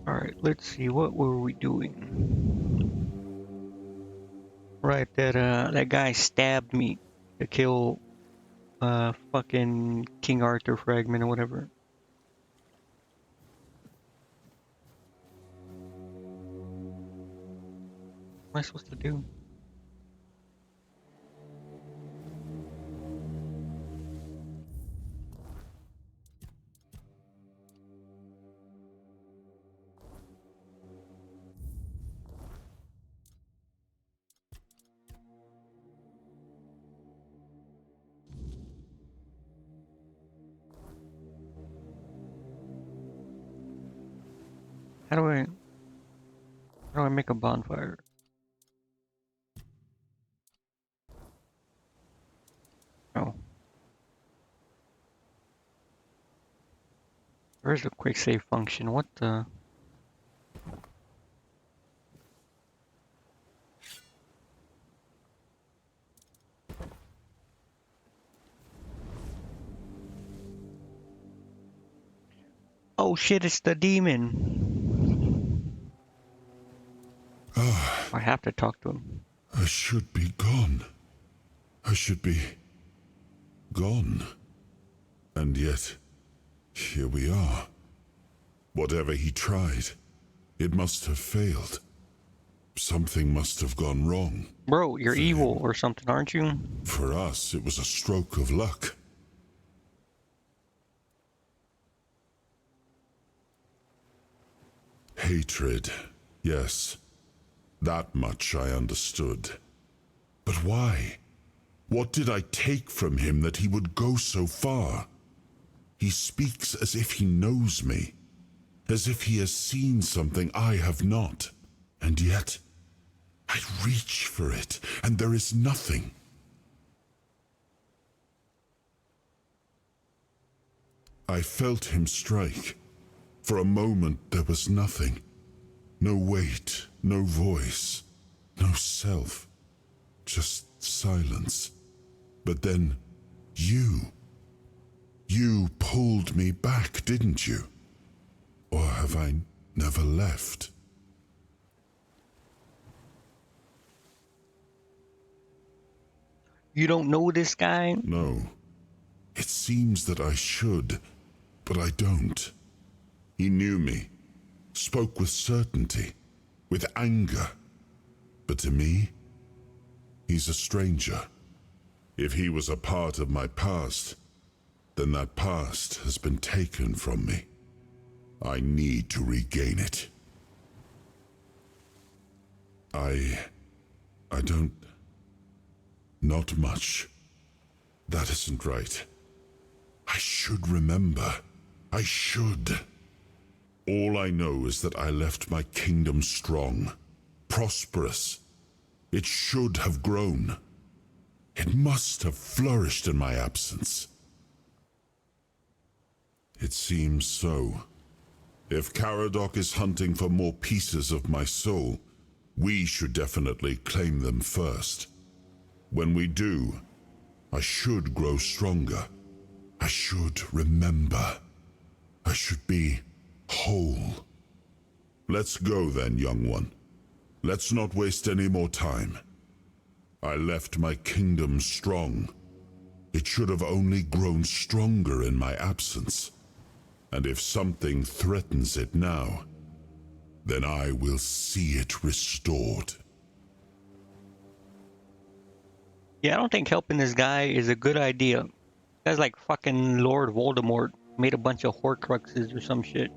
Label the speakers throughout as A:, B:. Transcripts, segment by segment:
A: Alright, let's see, what were we doing? Right, that guy stabbed me to kill fucking King Arthur fragment or whatever. What am I supposed to do? How do I make a bonfire? Oh, where's the quick save function? What the? Oh shit, it's the demon. I have to talk to him.
B: I should be gone. I should be gone. And yet, here we are. Whatever he tried, it must have failed. Something must have gone wrong.
A: Bro, you're
B: For
A: evil
B: him.
A: or something, aren't you?
B: For us, it was a stroke of luck. Hatred, yes. That much I understood. But why? What did I take from him that he would go so far? He speaks as if he knows me, as if he has seen something I have not. And yet, I reach for it, and there is nothing. I felt him strike. For a moment, there was nothing. No weight, no voice, no self. Just silence. But then, you pulled me back, didn't you? Or have I never left?
A: You don't know this guy?
B: No. It seems that I should, but I don't. He knew me, spoke with certainty, with anger. But to me, he's a stranger. If he was a part of my past, then that past has been taken from me. I need to regain it. I don't... Not much. That isn't right. I should remember. I should. All I know is that I left my kingdom strong, prosperous. It should have grown. It must have flourished in my absence. It seems so. If Caradoc is hunting for more pieces of my soul, we should definitely claim them first. When we do, I should grow stronger. I should remember. I should be whole. Let's go then, young one. Let's not waste any more time. I left my kingdom strong. It should have only grown stronger in my absence. And if something threatens it now, then I will see it restored.
A: Yeah, I don't think helping this guy is a good idea. That's like fucking Lord Voldemort made a bunch of Horcruxes or some shit.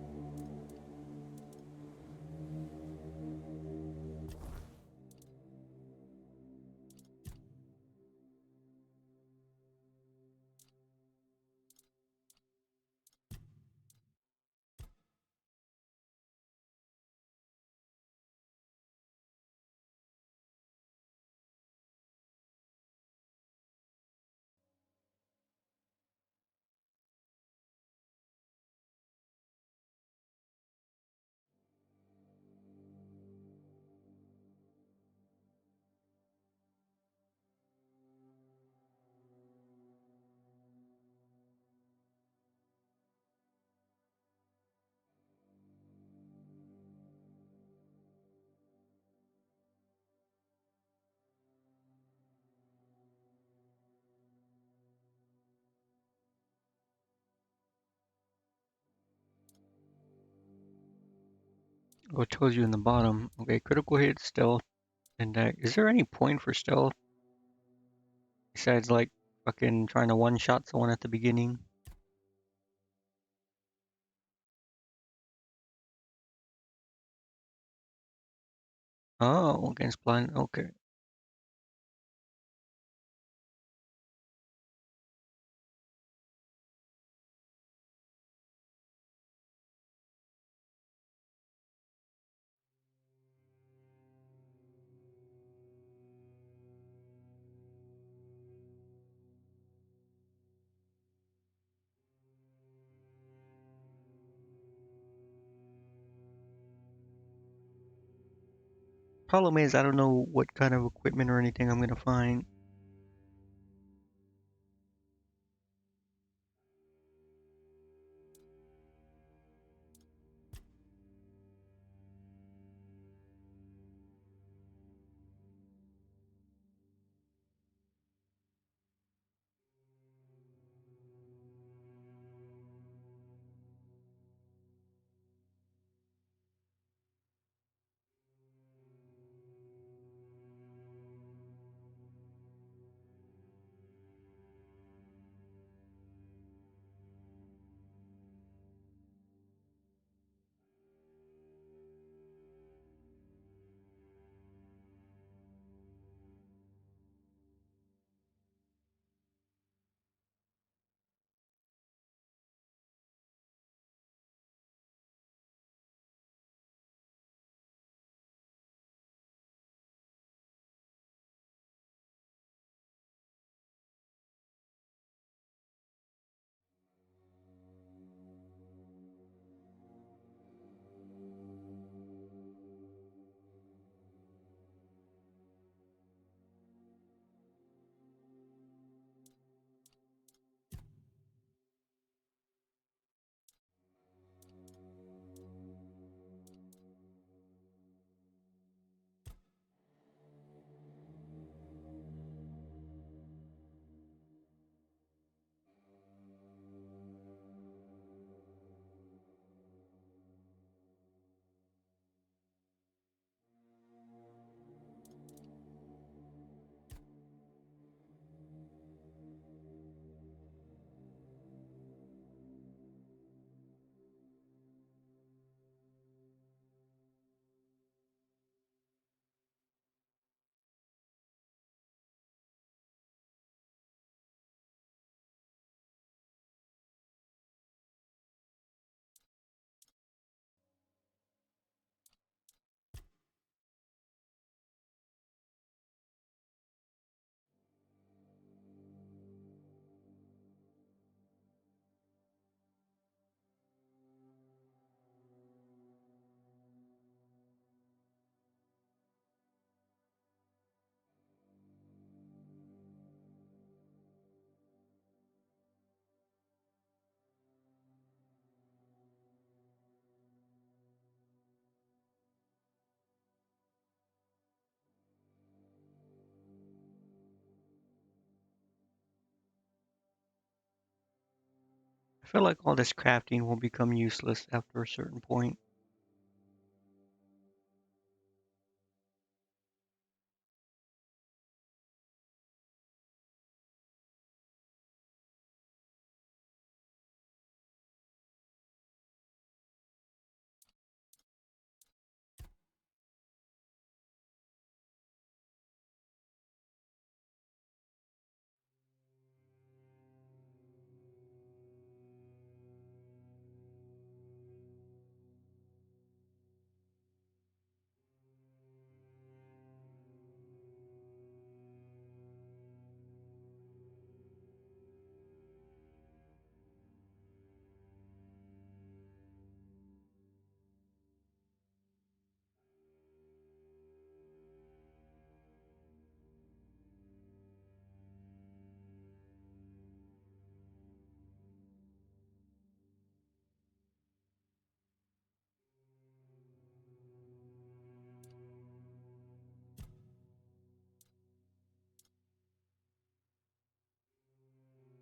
A: Oh, it tells you in the bottom. Okay, critical hit, stealth, and deck. Is there any point for stealth besides like fucking trying to one-shot someone at the beginning? Oh, against blind. Okay. Problem is, I don't know what kind of equipment or anything I'm gonna find. I feel like all this crafting will become useless after a certain point.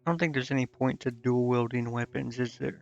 A: I don't think there's any point to dual wielding weapons, is there?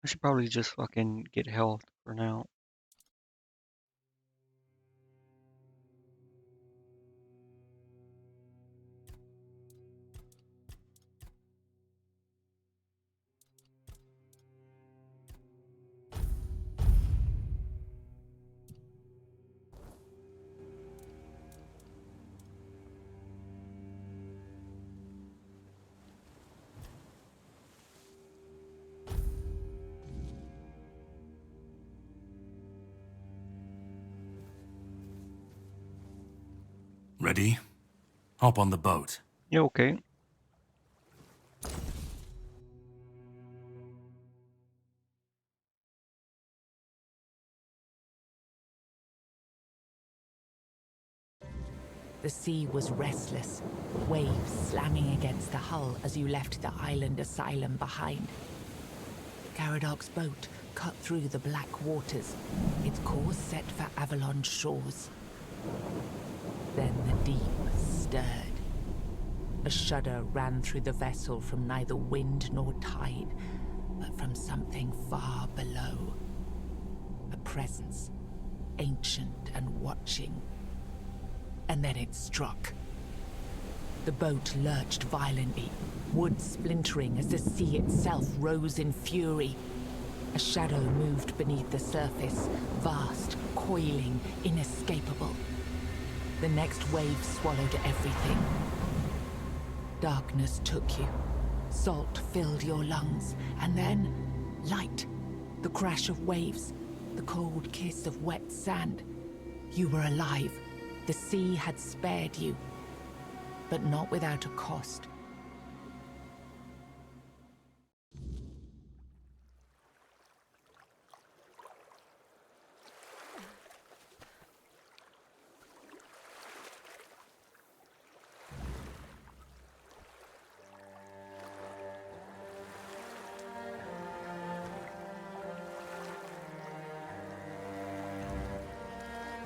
A: I should probably just fucking get health for now.
C: Ready? Hop on the boat.
A: Yeah, okay.
D: The sea was restless, waves slamming against the hull as you left the island asylum behind. Caradoc's boat cut through the black waters, its course set for Avalon's shores. Then the deep stirred. A shudder ran through the vessel from neither wind nor tide, but from something far below. A presence, ancient and watching. And then it struck. The boat lurched violently, wood splintering as the sea itself rose in fury. A shadow moved beneath the surface, vast, coiling, inescapable. The next wave swallowed everything. Darkness took you. Salt filled your lungs, and then light. The crash of waves, the cold kiss of wet sand. You were alive. The sea had spared you, but not without a cost.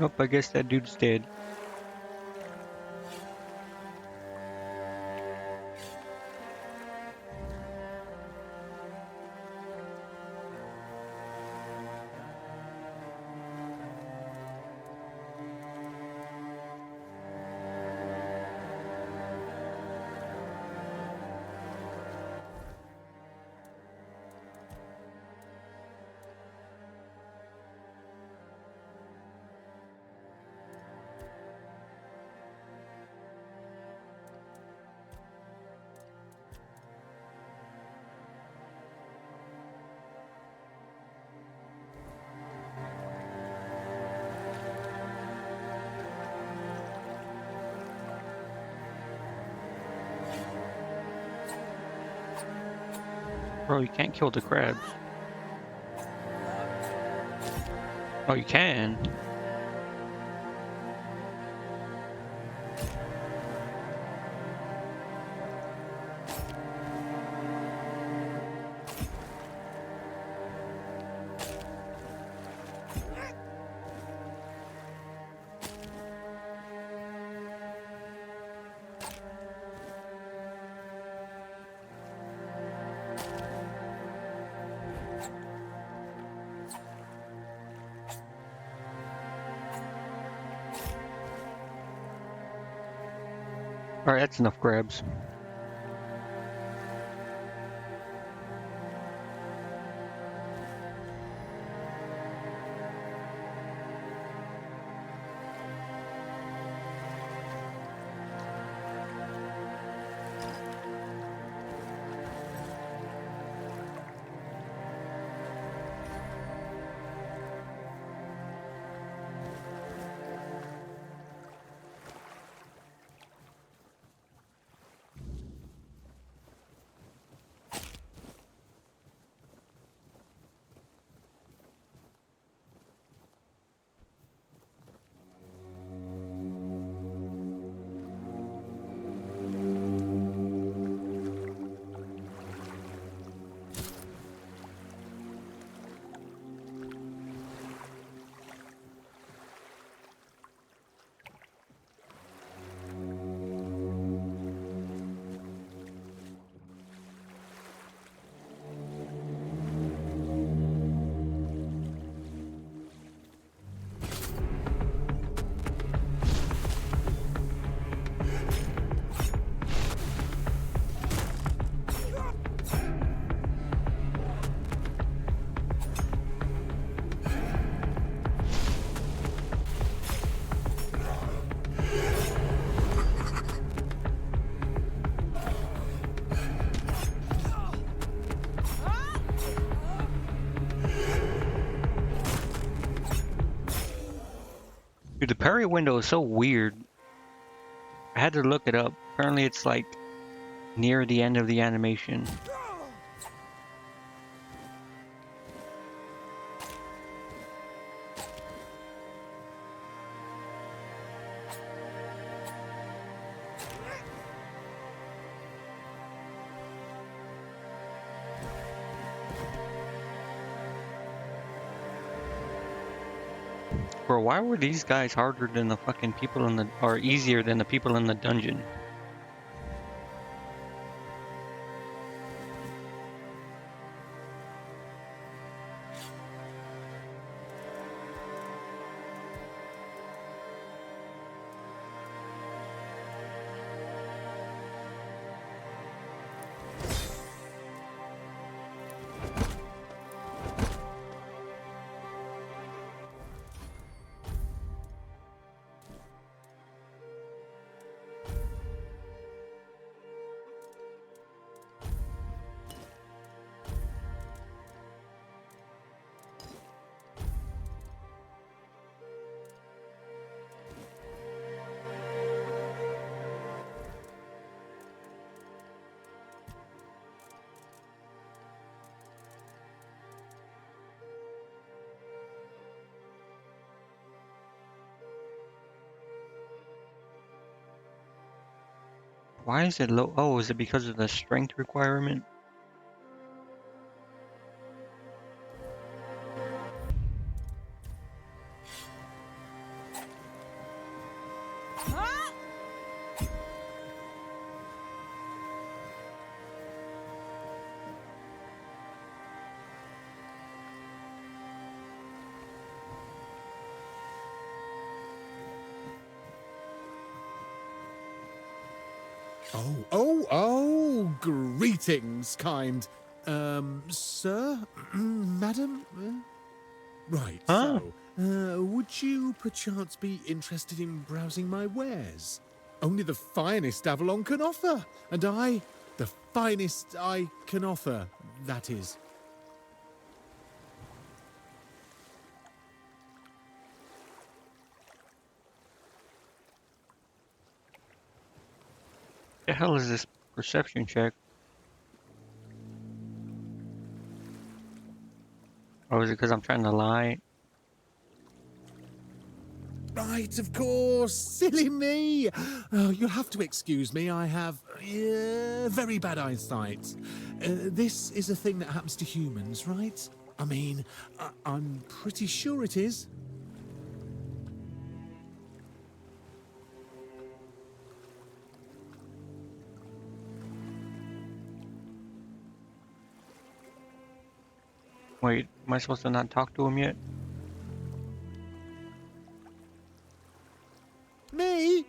A: Nope, I guess that dude's dead. Bro, you can't kill the crabs. Oh, you can. Alright, that's enough crabs. Dude, the parry window is so weird. I had to look it up. Apparently it's like near the end of the animation. Bro, why were these guys harder than the fucking people in the, or easier than the people in the dungeon? Why is it low? Oh, is it because of the strength requirement?
E: Oh, greetings, kind. Sir? Madam? Right,
A: Huh?
E: would you perchance be interested in browsing my wares? Only the finest Avalon can offer, and the finest I can offer, that is.
A: The hell is this perception check? Or is it because I'm trying to lie?
E: Right, of course. Silly me. Oh, you'll have to excuse me. I have very bad eyesight. This is a thing that happens to humans, right? I mean, I'm pretty sure it is.
A: Wait, am I supposed to not talk to him yet?
E: Me?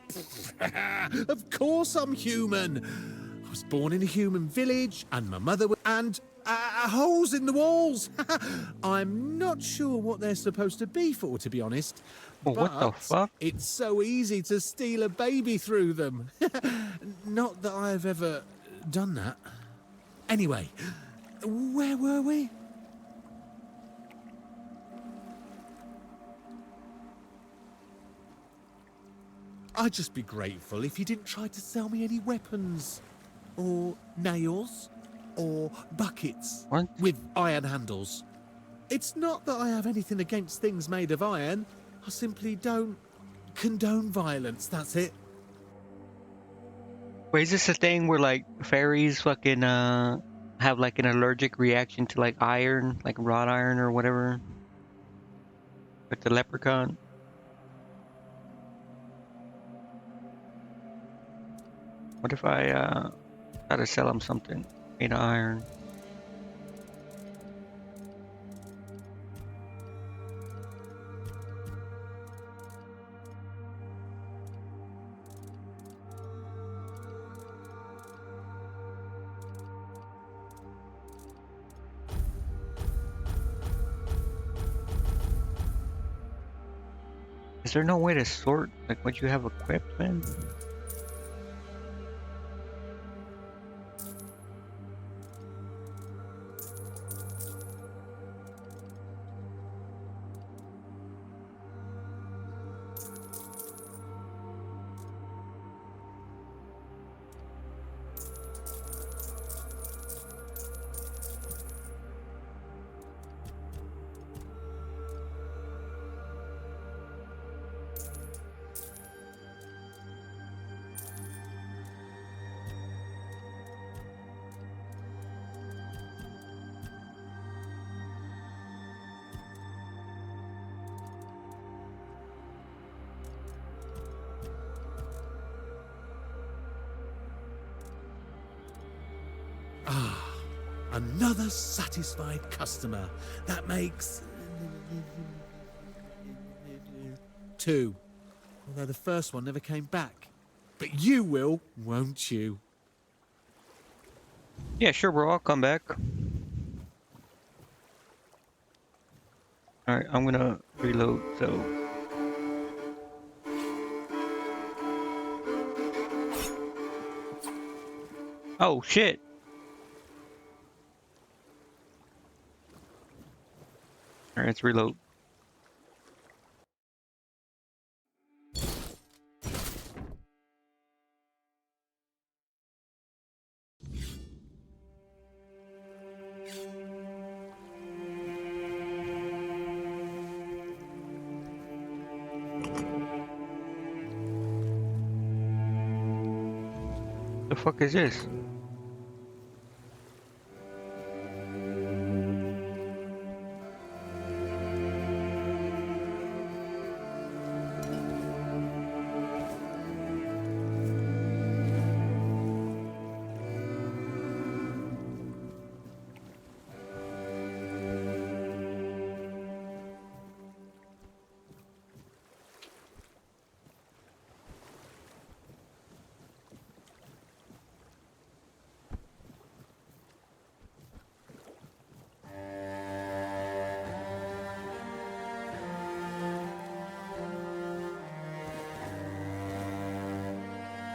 E: Of course I'm human. I was born in a human village, and my mother was... And holes in the walls. I'm not sure what they're supposed to be for, to be honest.
A: Oh, what the
E: But
A: fuck?
E: it's so easy to steal a baby through them. Not that I've ever done that. Anyway, where were we? I'd just be grateful if you didn't try to sell me any weapons. Or nails. Or buckets.
A: What?
E: With iron handles. It's not that I have anything against things made of iron. I simply don't condone violence, that's it.
A: Wait, is this a thing where like fairies fucking have like an allergic reaction to like iron, like wrought iron or whatever? With the leprechaun? What if I try to sell him something made of iron? Is there no way to sort like what you have equipped, man?
E: Ah, another satisfied customer. That makes 2. Although the first one never came back. But you will, won't you?
A: Yeah, sure, bro. I'll come back. All right, I'm gonna reload. So, oh shit. All right, let's reload. The fuck is this?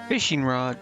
A: Fishing rod.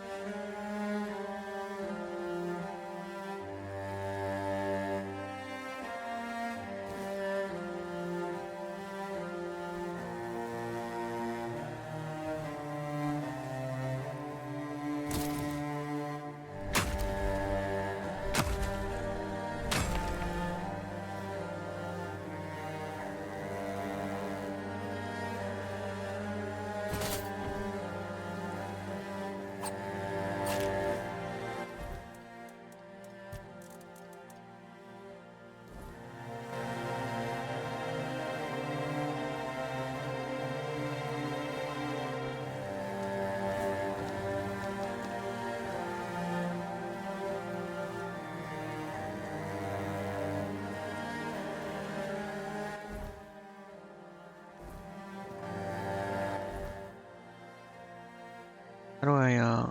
A: How do I,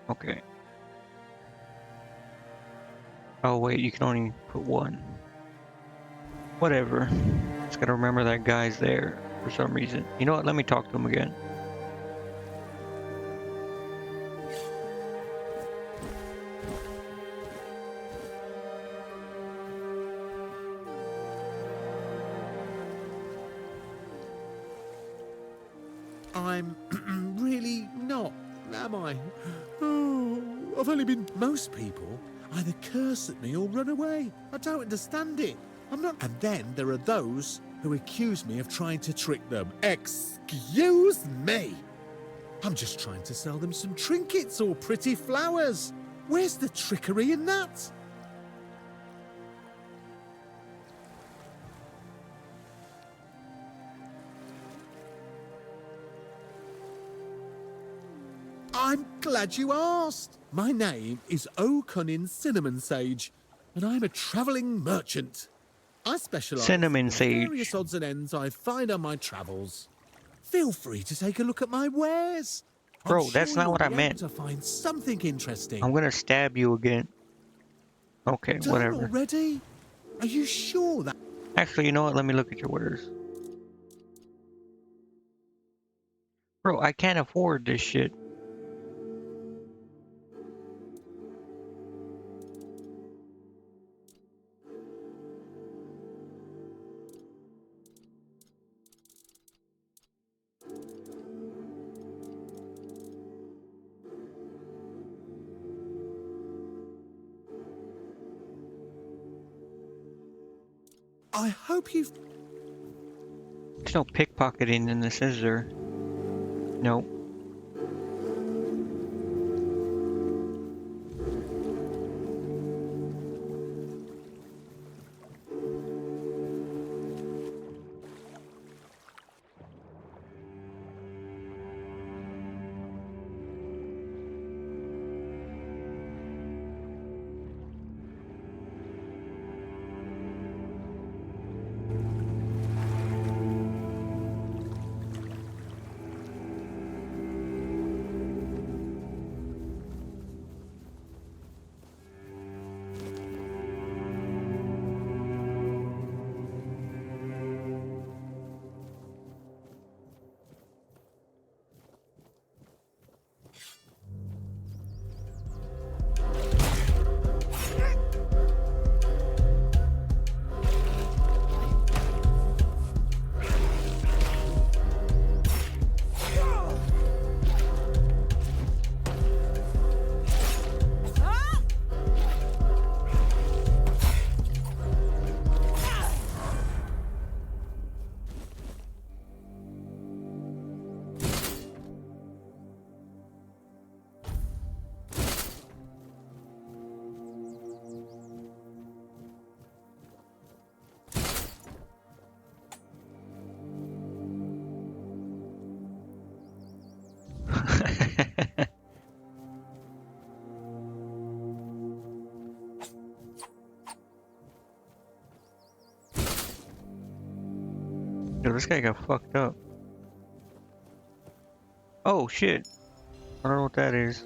A: okay. Oh, wait, you can only put one. Whatever. Just gotta remember that guy's there for some reason. You know what? Let me talk to him again.
E: I'm really not, am I? Oh, I've only been. Most people either curse at me or run away. I don't understand it. I'm not. And then there are those who accuse me of trying to trick them. Excuse me! I'm just trying to sell them some trinkets or pretty flowers. Where's the trickery in that? I'm glad you asked. My name is O'Cunnin Cinnamon Sage, and I'm a travelling merchant. I specialise
A: Cinnamon
E: in the various
A: sage.
E: odds and ends I find on my travels. Feel free to take a look at my wares. I'm
A: Bro,
E: sure
A: that's not
E: you'll
A: what I
E: be able
A: meant.
E: to find something interesting.
A: I'm gonna stab you again. Okay,
E: Done
A: whatever.
E: already? Are you sure that...
A: Actually, you know what? Let me look at your wares. Bro, I can't afford this shit.
E: I hope you've...
A: There's no pickpocketing in this, is there? No. Yo, this guy got fucked up. Oh shit. I don't know what that is.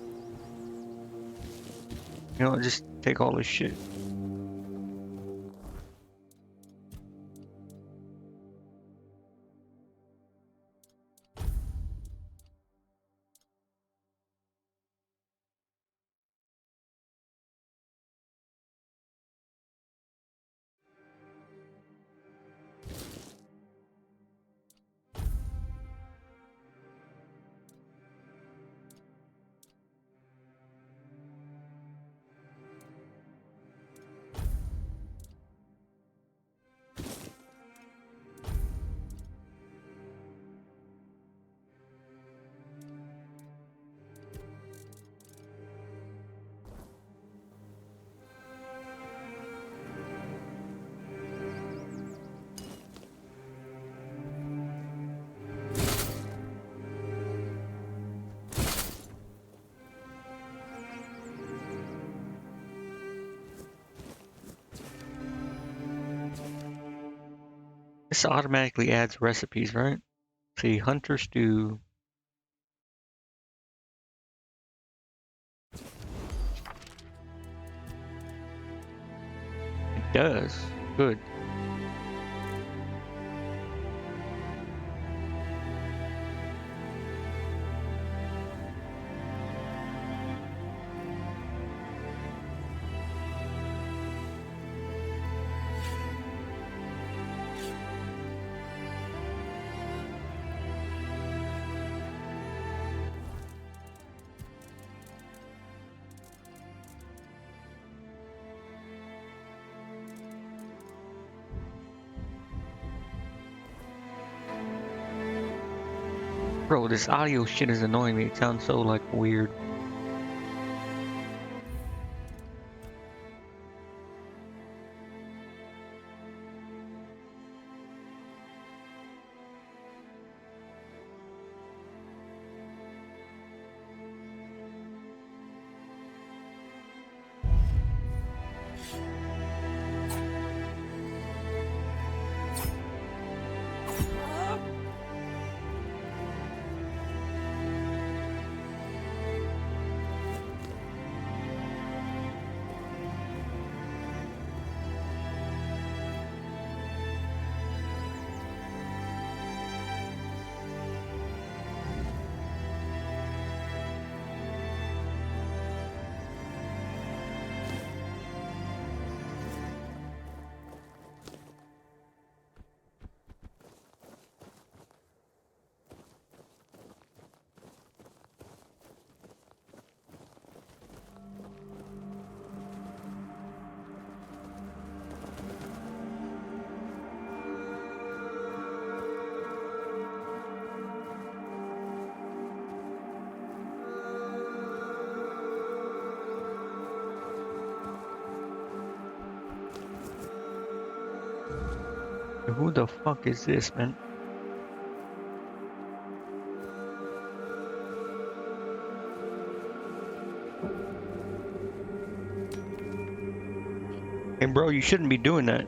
A: You know, just take all this shit. This automatically adds recipes, right? See, hunter stew. It does. Good. Bro, this audio shit is annoying me. It sounds so like weird. Who the fuck is this, man? Hey, bro, you shouldn't be doing that.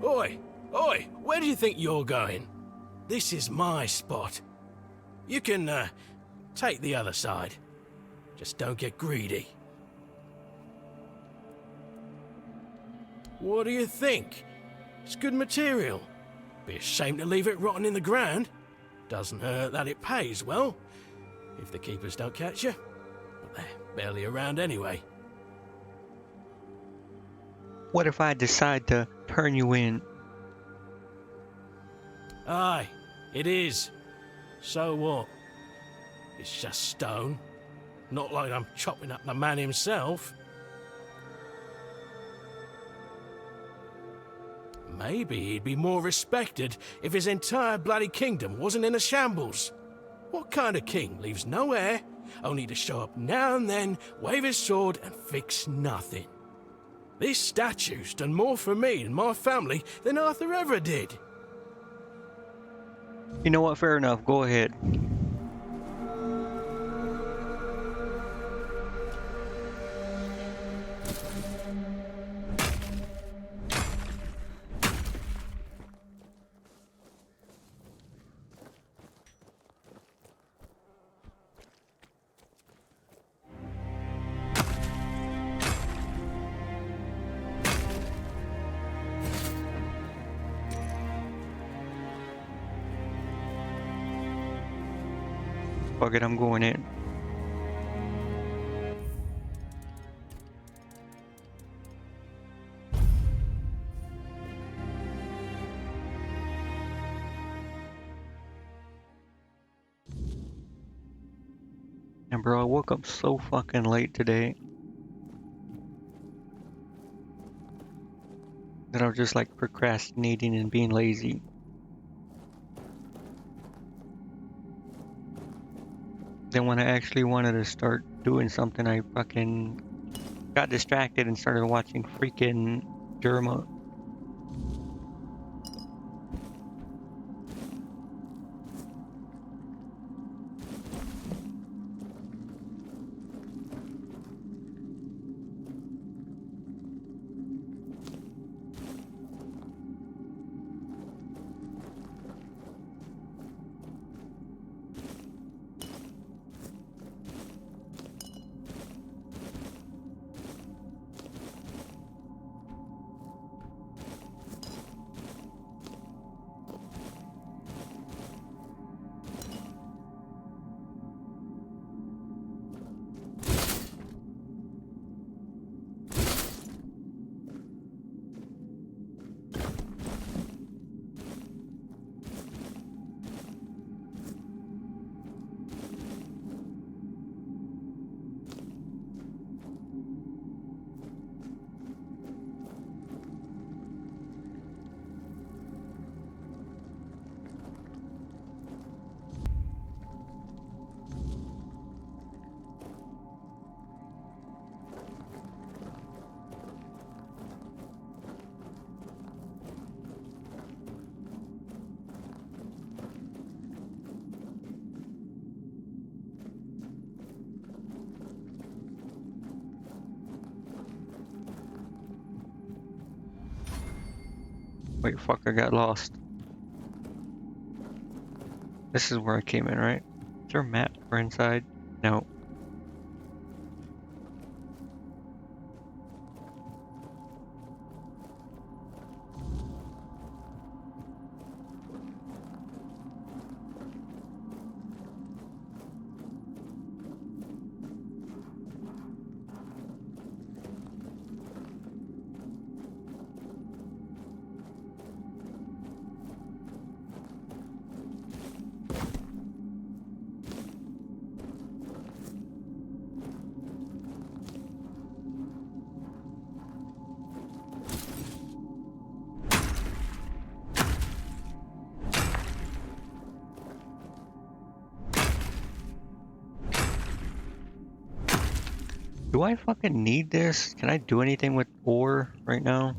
F: Oi! Oi! Where do you think you're going? This is my spot. You can, take the other side. Just don't get greedy. What do you think? It's good material. Be a shame to leave it rotting in the ground. Doesn't hurt that it pays well, if the keepers don't catch you. But they're barely around anyway.
A: What if I decide to turn you in?
F: Aye, it is. So what? It's just stone. Not like I'm chopping up the man himself. Maybe he'd be more respected if his entire bloody kingdom wasn't in a shambles. What kind of king leaves no heir, only to show up now and then, wave his sword and fix nothing? This statue's done more for me and my family than Arthur ever did.
A: You know what? Fair enough. Go ahead. fuck it, I'm going in. And bro, I woke up so fucking late today that I was just like procrastinating and being lazy. Then when I actually wanted to start doing something, I fucking got distracted and started watching freaking Germa. Wait, fuck, I got lost. This is where I came in, right? Is there a map for inside? No. Do I fucking need this? Can I do anything with ore right now?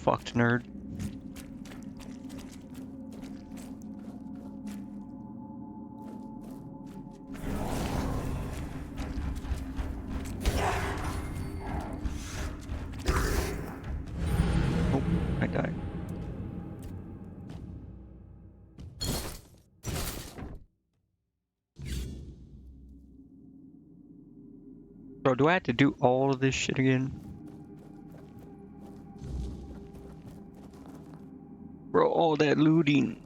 A: fucked, nerd. Oh, I died. Bro, do I have to do all of this shit again? Bro, all that looting.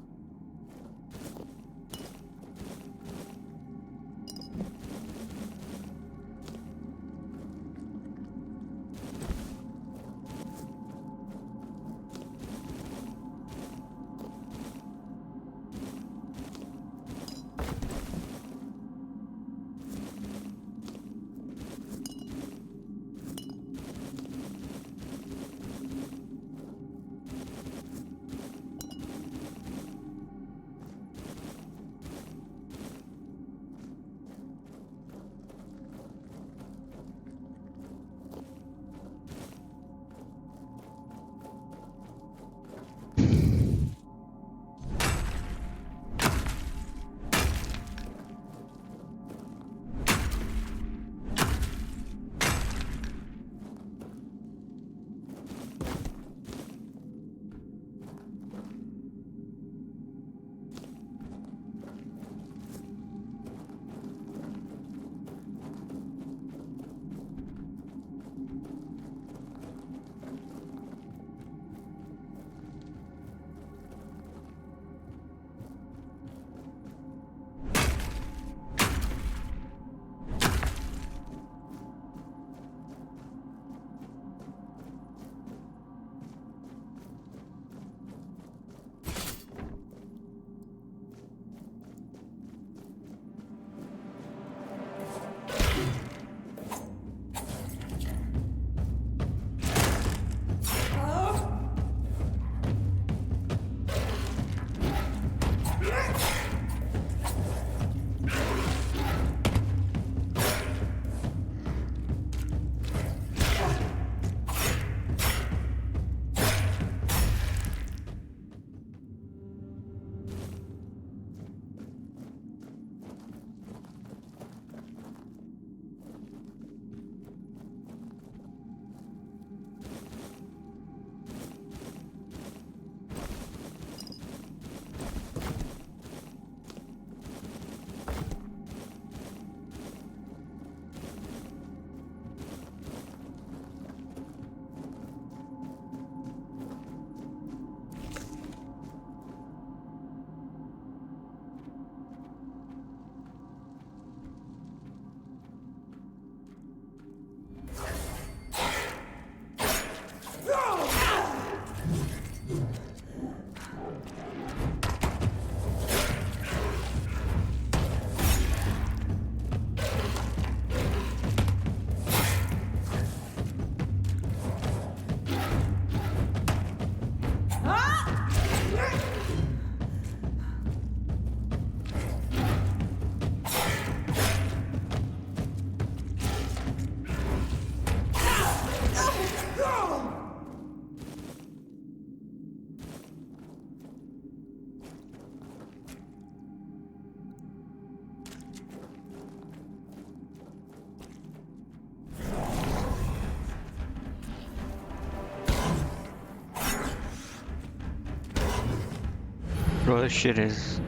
A: Bro, this shit is...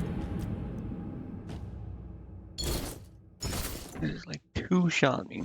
A: It is like two-shot me.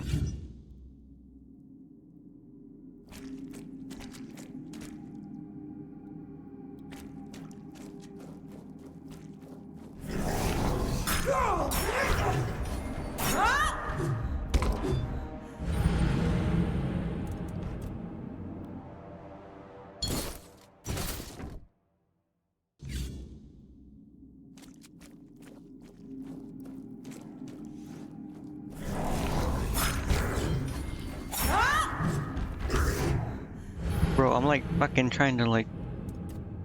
A: Bro, I'm like fucking trying to like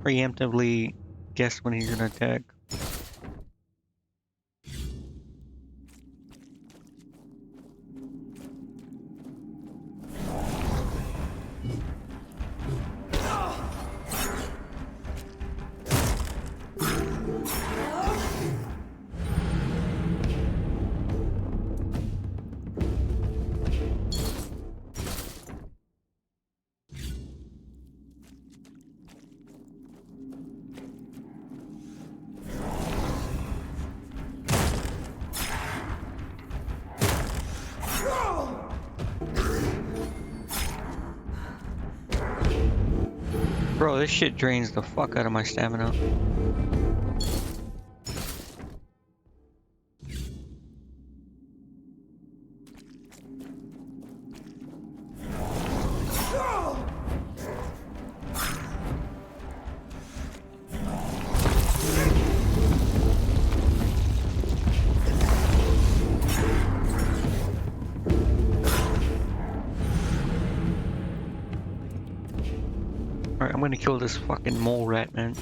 A: preemptively guess when he's gonna attack. Bro, this shit drains the fuck out of my stamina. Alright, I'm gonna kill this fucking mole rat, man.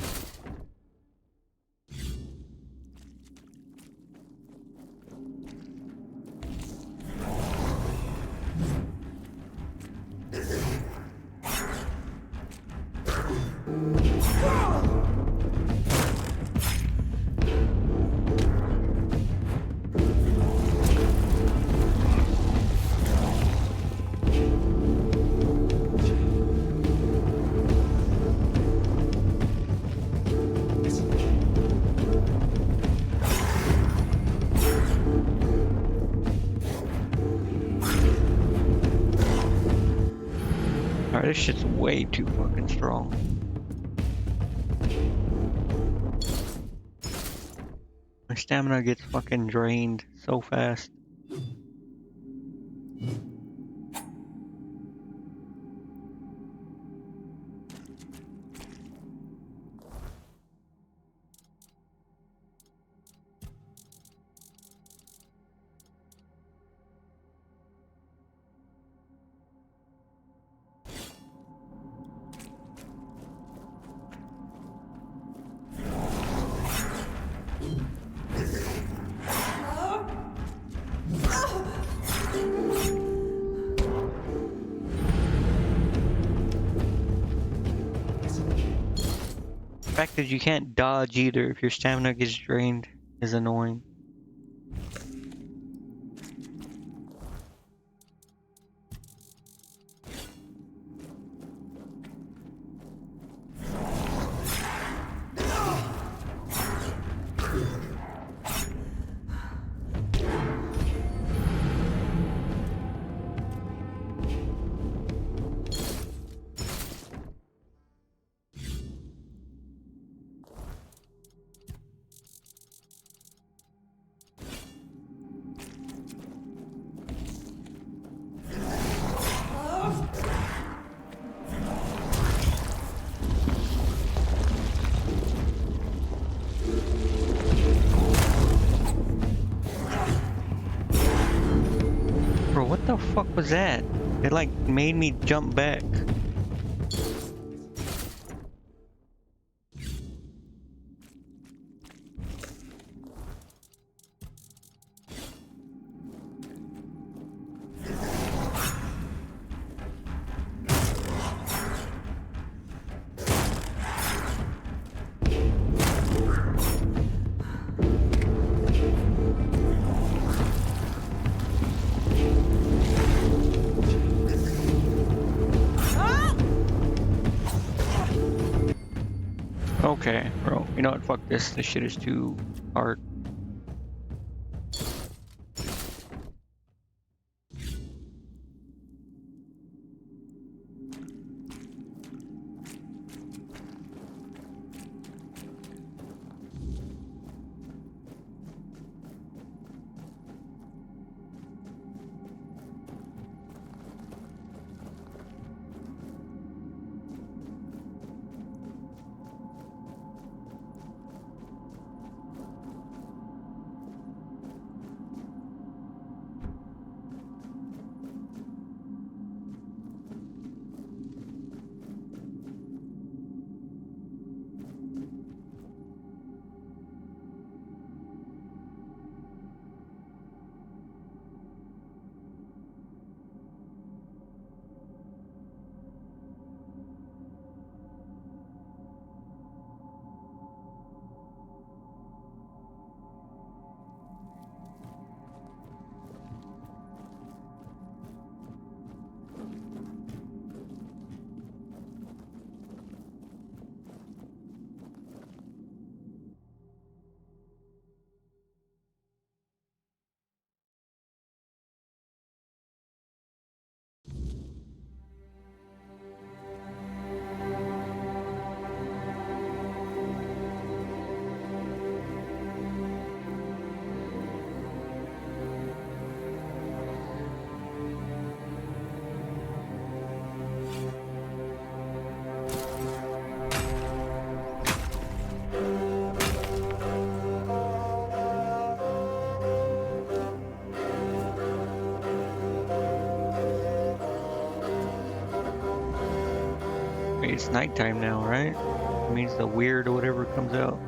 A: Alright, this shit's way too fucking strong. My stamina gets fucking drained so fast. The fact that you can't dodge either if your stamina gets drained is annoying. Bro, what the fuck was that? It like made me jump back. Okay, bro. You know what? Fuck this. This shit is too hard. it's nighttime now, right? It means the weird or whatever comes out.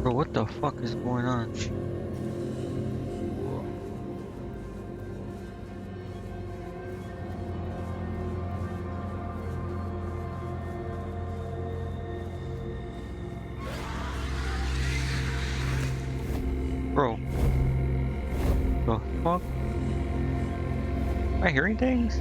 A: Bro, what the fuck is going on? Bro, the fuck? Am I hearing things?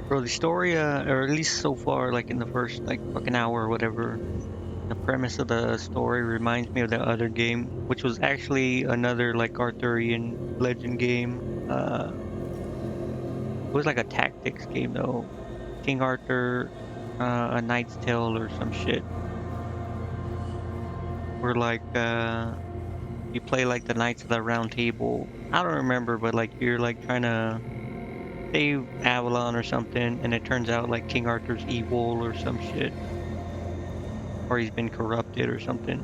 A: Bro, the story, or at least so far, like in the first, like, fucking hour or whatever, the premise of the story reminds me of the other game, which was actually another, like, Arthurian legend game. It was like a tactics game, though. King Arthur, A Knight's Tale or some shit. Where, like, you play, like, the Knights of the Round Table. I don't remember, but, like, you're, like, trying to save Avalon or something, and it turns out like King Arthur's evil or some shit, or he's been corrupted or something.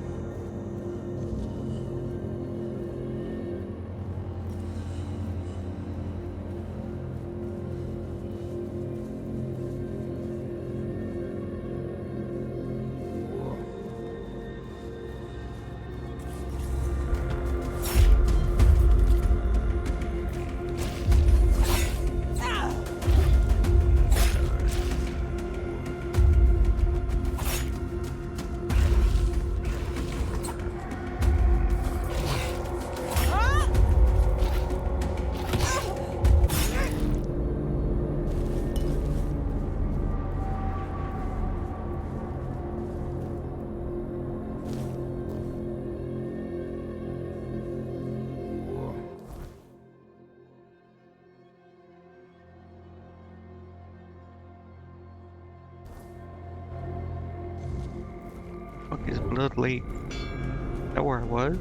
A: Fuck is Blood Lake? Is that where it was?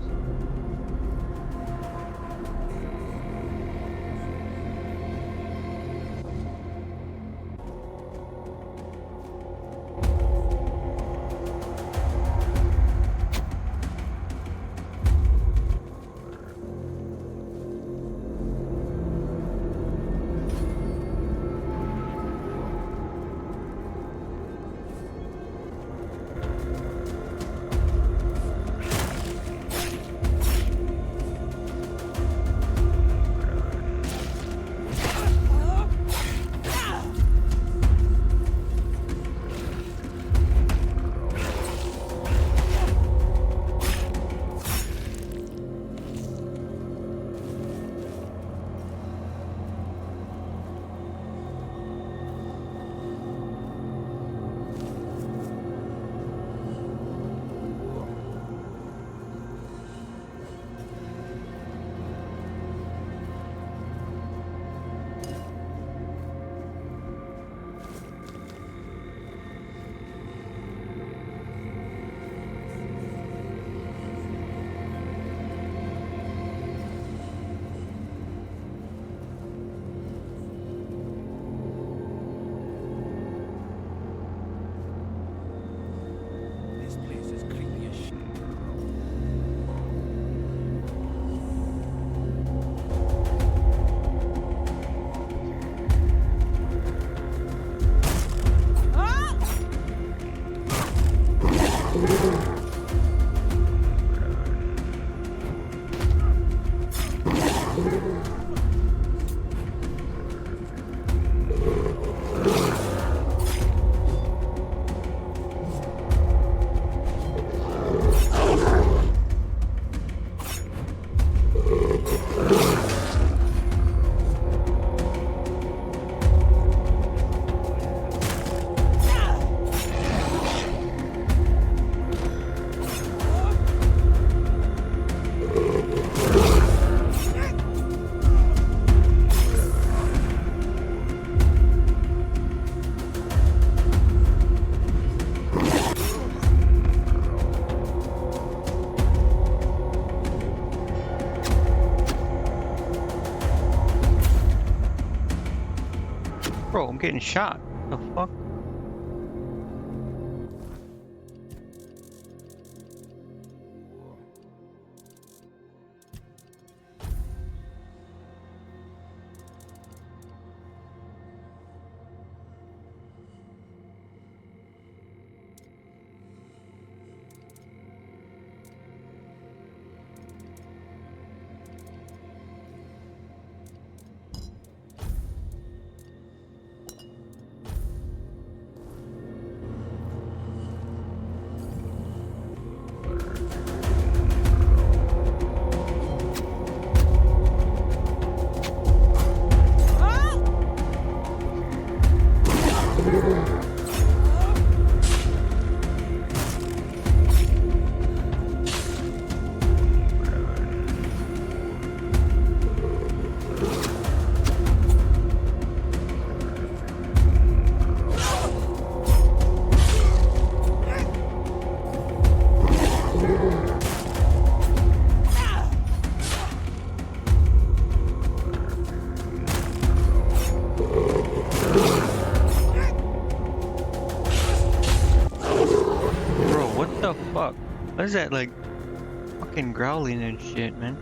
A: getting shot. The fuck? Bro, what the fuck? What is that, like, fucking growling and shit, man?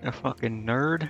A: A fucking nerd.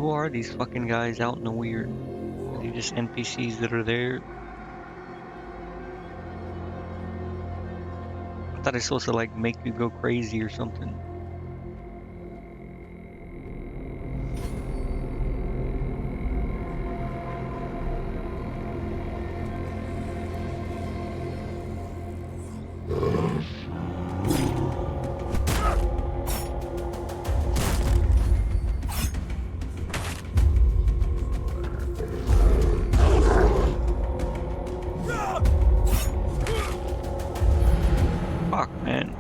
A: who are these fucking guys out in the weird? Are they just NPCs that are there? I thought it's supposed to like make you go crazy or something. Fuck, man.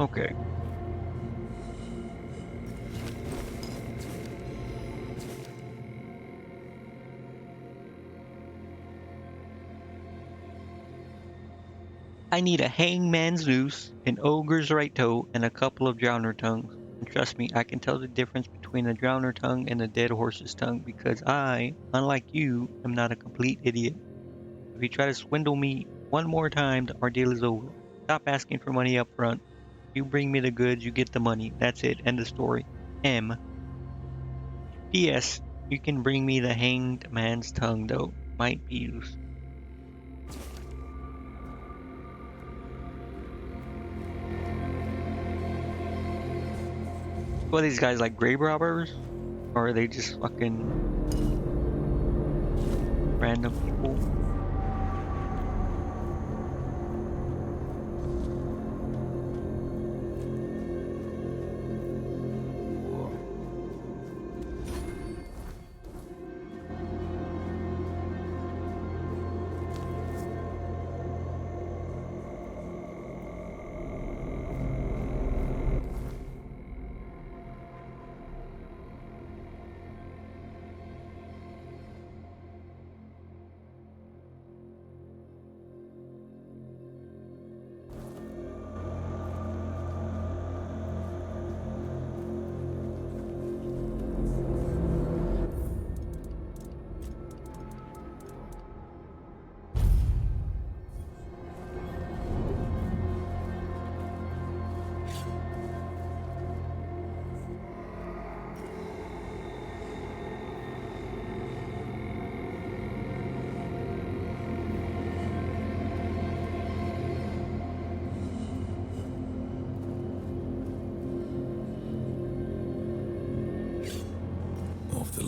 A: Okay. I need a hangman's noose, an ogre's right toe, and a couple of drowner tongues. And trust me, I can tell the difference between a drowner tongue and a dead horse's tongue because I, unlike you, am not a complete idiot. If you try to swindle me one more time, our deal is over. Stop asking for money up front. You bring me the goods, you get the money. That's it. End of story. M. P.S. You can bring me the hanged man's tongue, though. Might be used. What are these guys like grave robbers? Or are they just fucking random people?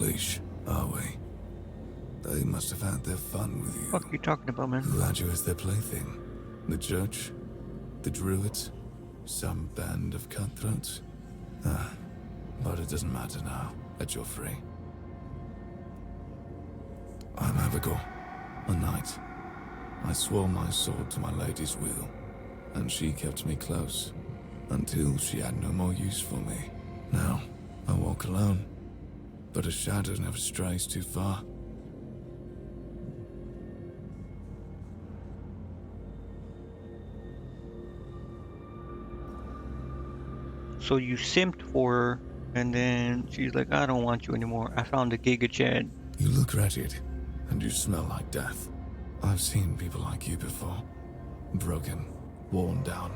G: leash, are we? They must have had their fun with you.
A: What are you talking about, man?
G: Who had you as their plaything? The church? The druids? Some band of cutthroats? Ah, but it doesn't matter now that you're free. I'm Abigail, a knight. I swore my sword to my lady's will, and she kept me close until she had no more use for me. Now, I walk alone, but a shadow never strays too far.
A: So you simped for her, and then she's like, I don't want you anymore. I found a Giga Chad.
G: You look wretched, and you smell like death. I've seen people like you before. Broken, worn down,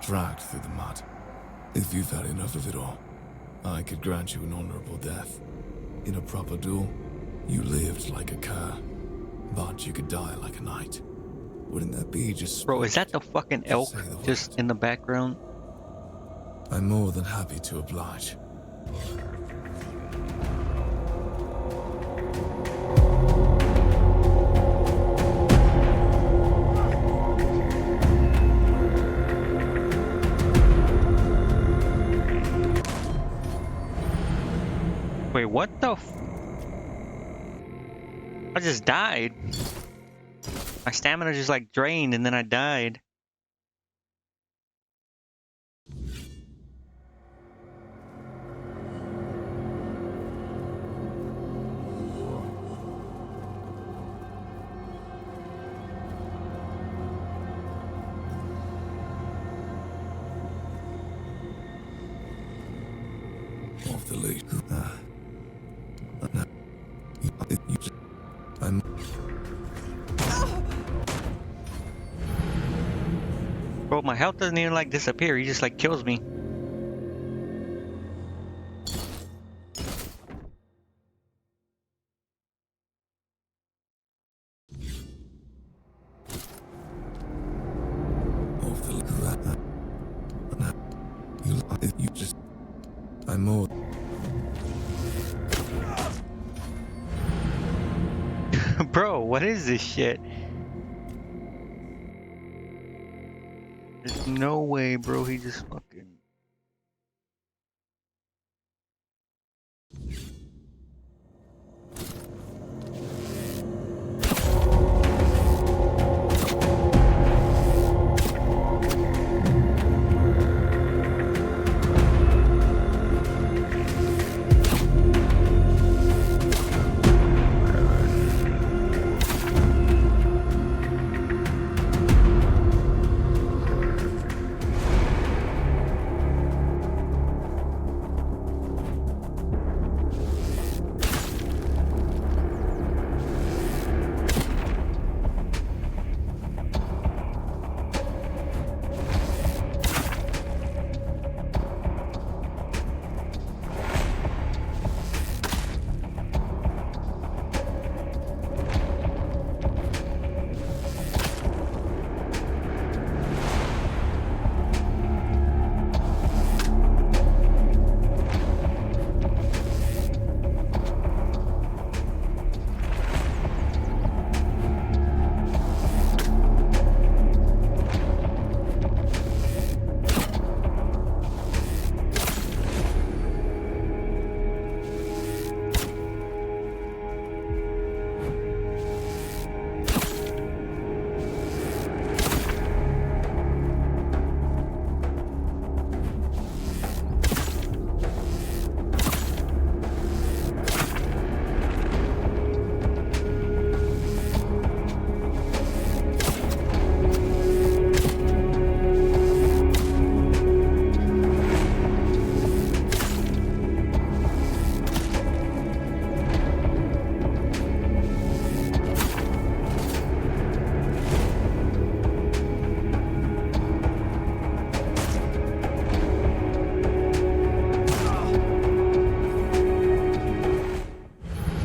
G: dragged through the mud. If you've had enough of it all, I could grant you an honorable death. In a proper duel, you lived like a cur, but you could die like a knight. Wouldn't that be just
A: Bro, is that
G: splendid?
A: the fucking
G: Just
A: elk
G: say the
A: just
G: word.
A: in the background?
G: I'm more than happy to oblige.
A: Wait, what the I just died. My stamina just like drained and then I died.
G: Off the lead. No. I'm...
A: Bro, my health doesn't even like disappear. He just like kills me.
G: Off the lead. No. You just... I'm more...
A: Bro, what is this shit? There's no way, bro. He just fucking...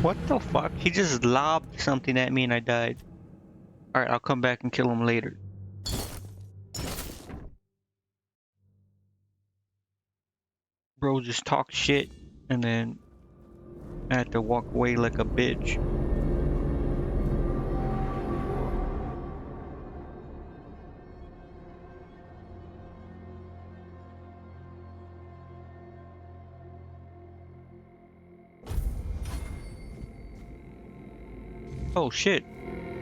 A: What the fuck? He just lobbed something at me and I died. Alright, I'll come back and kill him later. Bro just talk shit and then I had to walk away like a bitch. Oh shit,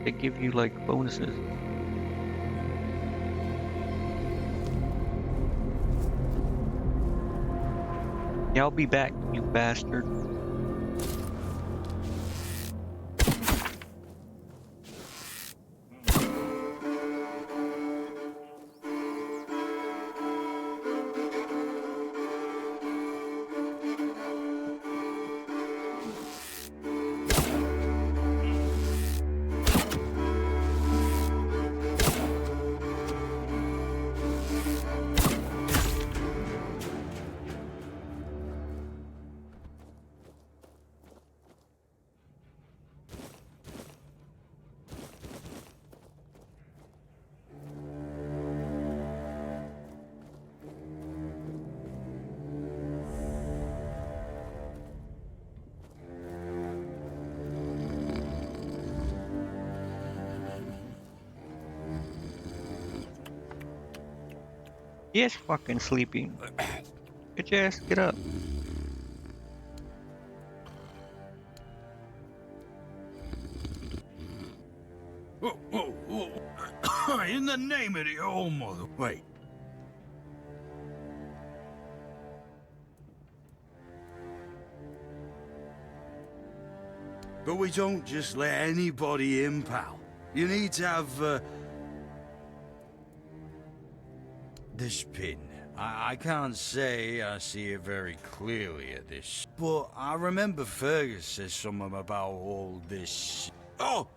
A: they give you like bonuses. Yeah, I'll be back, you bastard. Yes, fucking sleeping. Get your ass, get up.
H: Whoa, whoa, whoa. In the name of the old mother. Wait. But we don't just let anybody in, pal. You need to have, this pin. I can't say I see it very clearly at this, but I remember Fergus says something about all this. Oh,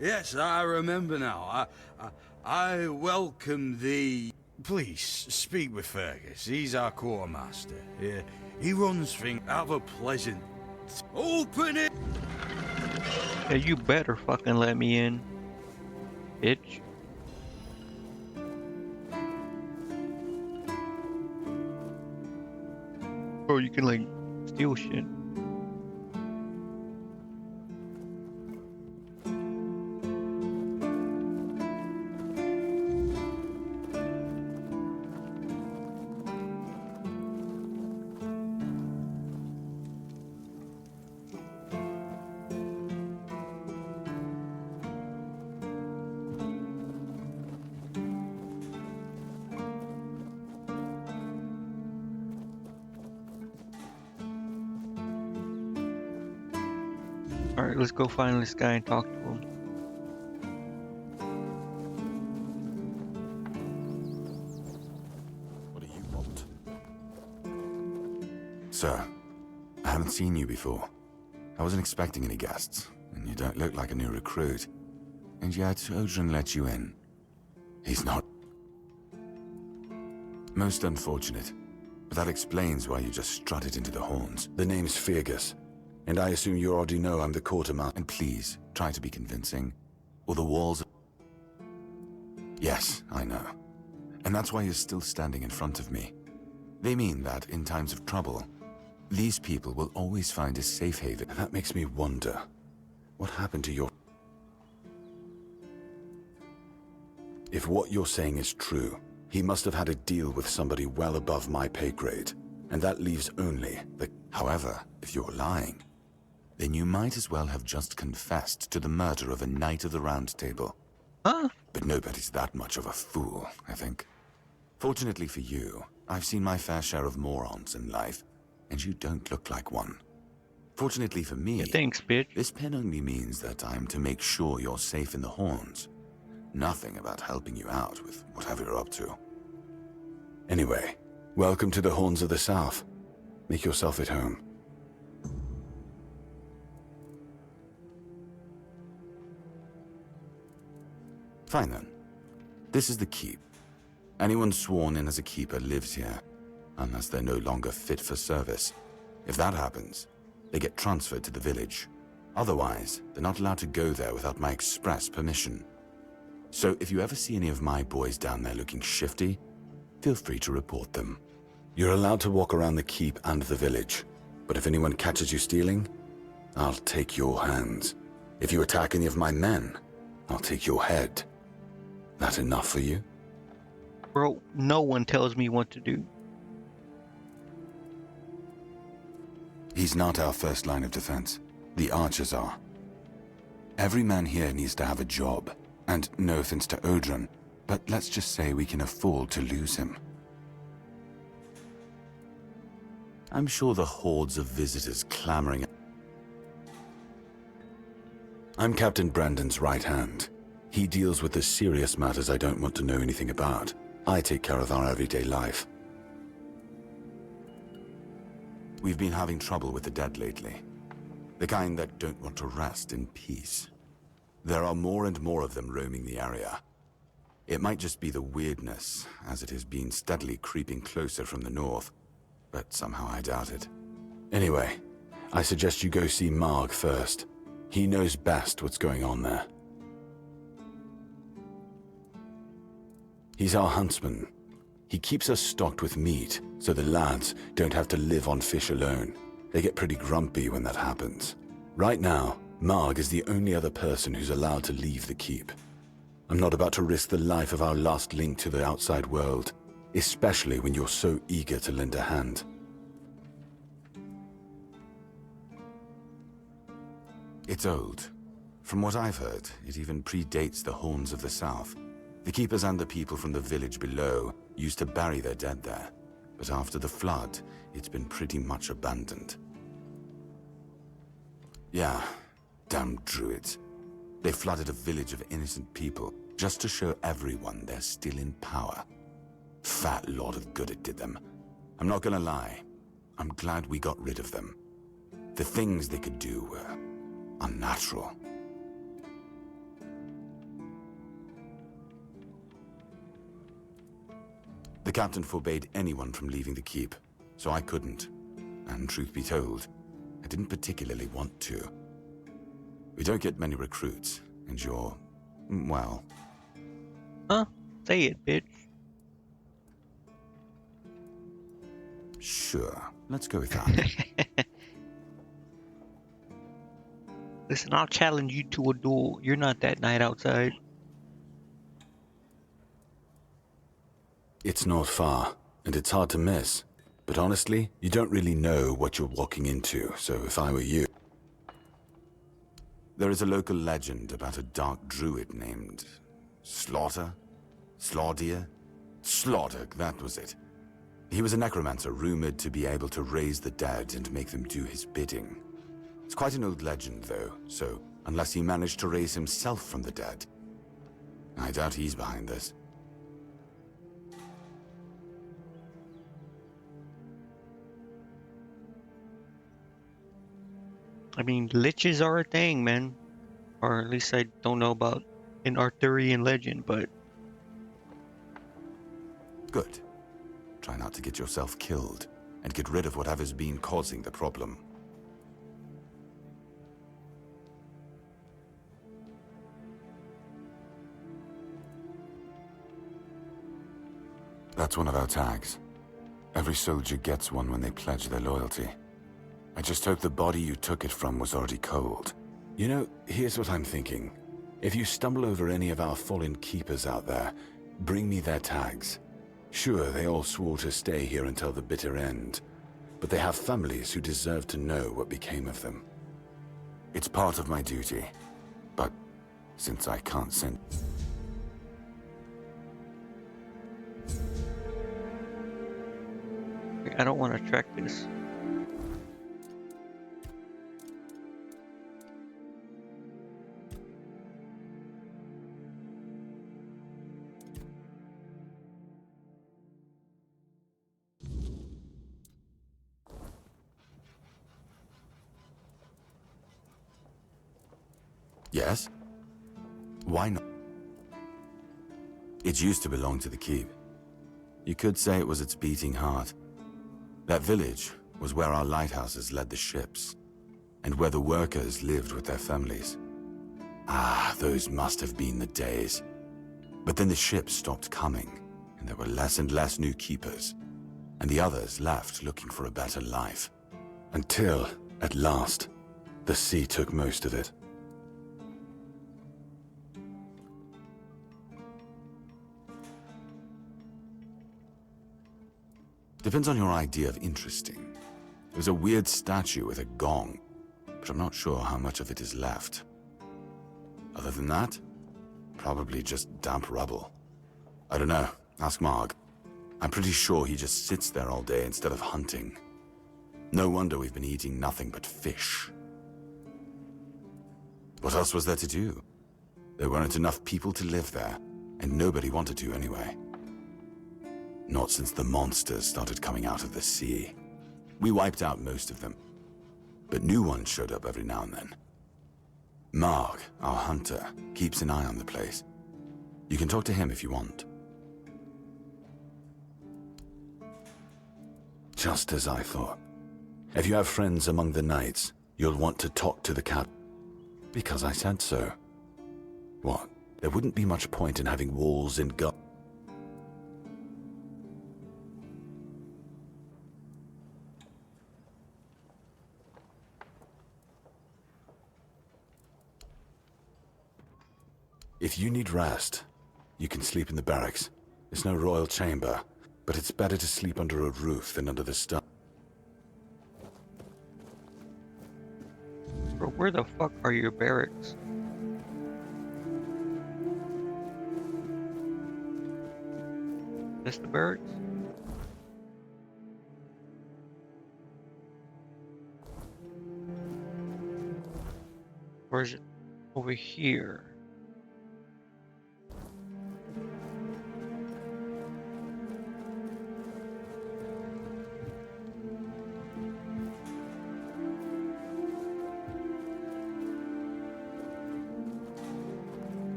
H: yes, I remember now. I welcome thee. Please, speak with Fergus. He's our quartermaster. Yeah, he runs things. Have a pleasant... Open it!
A: Yeah, you better fucking let me in, bitch. Or you can like steal shit. Alright, let's go find this guy and talk to him.
I: What do you want? Sir, I haven't seen you before. I wasn't expecting any guests, and you don't look like a new recruit. And yet, Odrin let you in. He's not... Most unfortunate. But that explains why you just strutted into the horns.
J: The name's Fergus, and I assume you already know I'm the quartermaster.
I: And please, try to be convincing, or the walls... Yes, I know. And that's why you're still standing in front of me. They mean that in times of trouble, these people will always find a safe haven.
J: And that makes me wonder, what happened to your... If what you're saying is true, he must have had a deal with somebody well above my pay grade, and that leaves only the...
I: However, if you're lying, then you might as well have just confessed to the murder of a Knight of the Round Table.
A: Huh?
I: But nobody's that much of a fool, I think. Fortunately for you, I've seen my fair share of morons in life, and you don't look like one. Fortunately for me,
A: Yeah, thanks, bitch.
I: this pen only means that I'm to make sure you're safe in the horns. Nothing about helping you out with whatever you're up to.
J: Anyway, welcome to the Horns of the South. Make yourself at home.
I: Fine then. This is the keep. Anyone sworn in as a keeper lives here, unless they're no longer fit for service. If that happens, they get transferred to the village. Otherwise, they're not allowed to go there without my express permission. So if you ever see any of my boys down there looking shifty, feel free to report them.
J: You're allowed to walk around the keep and the village. But if anyone catches you stealing, I'll take your hands. If you attack any of my men, I'll take your head. That enough for you?
A: Bro, no one tells me what to do.
J: He's not our first line of defense. The archers are. Every man here needs to have a job. And no offense to Odrin, but let's just say we can afford to lose him. I'm sure the hordes of visitors clamoring. I'm Captain Brandon's right hand. He deals with the serious matters I don't want to know anything about. I take care of our everyday life. We've been having trouble with the dead lately. The kind that don't want to rest in peace. There are more and more of them roaming the area. It might just be the weirdness, as it has been steadily creeping closer from the north, but somehow I doubt it. Anyway, I suggest you go see Marg first. He knows best what's going on there. He's our huntsman. He keeps us stocked with meat, so the lads don't have to live on fish alone. They get pretty grumpy when that happens. Right now, Marg is the only other person who's allowed to leave the keep. I'm not about to risk the life of our last link to the outside world, especially when you're so eager to lend a hand. It's old. From what I've heard, it even predates the Horns of the South. The keepers and the people from the village below used to bury their dead there, but after the flood, it's been pretty much abandoned. Yeah, damn druids. They flooded a village of innocent people just to show everyone they're still in power. Fat lot of good it did them. I'm not gonna lie, I'm glad we got rid of them. The things they could do were unnatural. The captain forbade anyone from leaving the keep, so I couldn't. And truth be told, I didn't particularly want to. We don't get many recruits, and you're, well...
A: Huh? Say it, bitch.
J: Sure, let's go with that.
A: Listen, I'll challenge you to a duel. You're not that knight outside.
J: It's not far, and it's hard to miss. But honestly, you don't really know what you're walking into, so if I were you... There is a local legend about a dark druid named... Slaughter? Slaudier? Slaughter, that was it. He was a necromancer rumored to be able to raise the dead and make them do his bidding. It's quite an old legend, though, so unless he managed to raise himself from the dead, I doubt he's behind this.
A: I mean, liches are a thing, man. Or at least I don't know about an Arthurian legend, but...
J: Good. Try not to get yourself killed, and get rid of whatever's been causing the problem. That's one of our tags. Every soldier gets one when they pledge their loyalty. I just hope the body you took it from was already cold. You know, here's what I'm thinking. If you stumble over any of our fallen keepers out there, bring me their tags. Sure, they all swore to stay here until the bitter end, but they have families who deserve to know what became of them. It's part of my duty, but since I can't send...
A: I don't want to track this.
J: Yes? Why not? It used to belong to the keep. You could say it was its beating heart. That village was where our lighthouses led the ships, and where the workers lived with their families. Ah, those must have been the days. But then the ships stopped coming, and there were less and less new keepers, and the others left looking for a better life. Until, at last, the sea took most of it. Depends on your idea of interesting. There's a weird statue with a gong, but I'm not sure how much of it is left. Other than that, probably just damp rubble. I don't know. Ask Marg. I'm pretty sure he just sits there all day instead of hunting. No wonder we've been eating nothing but fish. What else was there to do? There weren't enough people to live there, and nobody wanted to anyway. Not since the monsters started coming out of the sea. We wiped out most of them, but new ones showed up every now and then. Marg, our hunter, keeps an eye on the place. You can talk to him if you want. Just as I thought. If you have friends among the knights, you'll want to talk to the cat. Because I said so. What? There wouldn't be much point in having walls and guards. If you need rest, you can sleep in the barracks. It's no royal chamber, but it's better to sleep under a roof than under the stars.
A: Bro, where the fuck are your barracks? This the barracks? Or is it over here?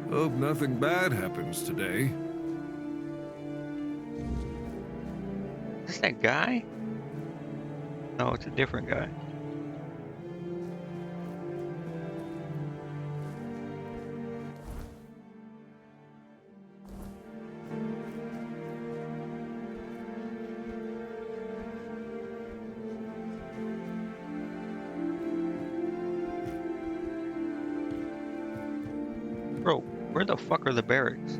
K: Hope nothing bad happens today.
A: Is this that guy? No, it's a different guy. Bro, where the fuck are the barracks?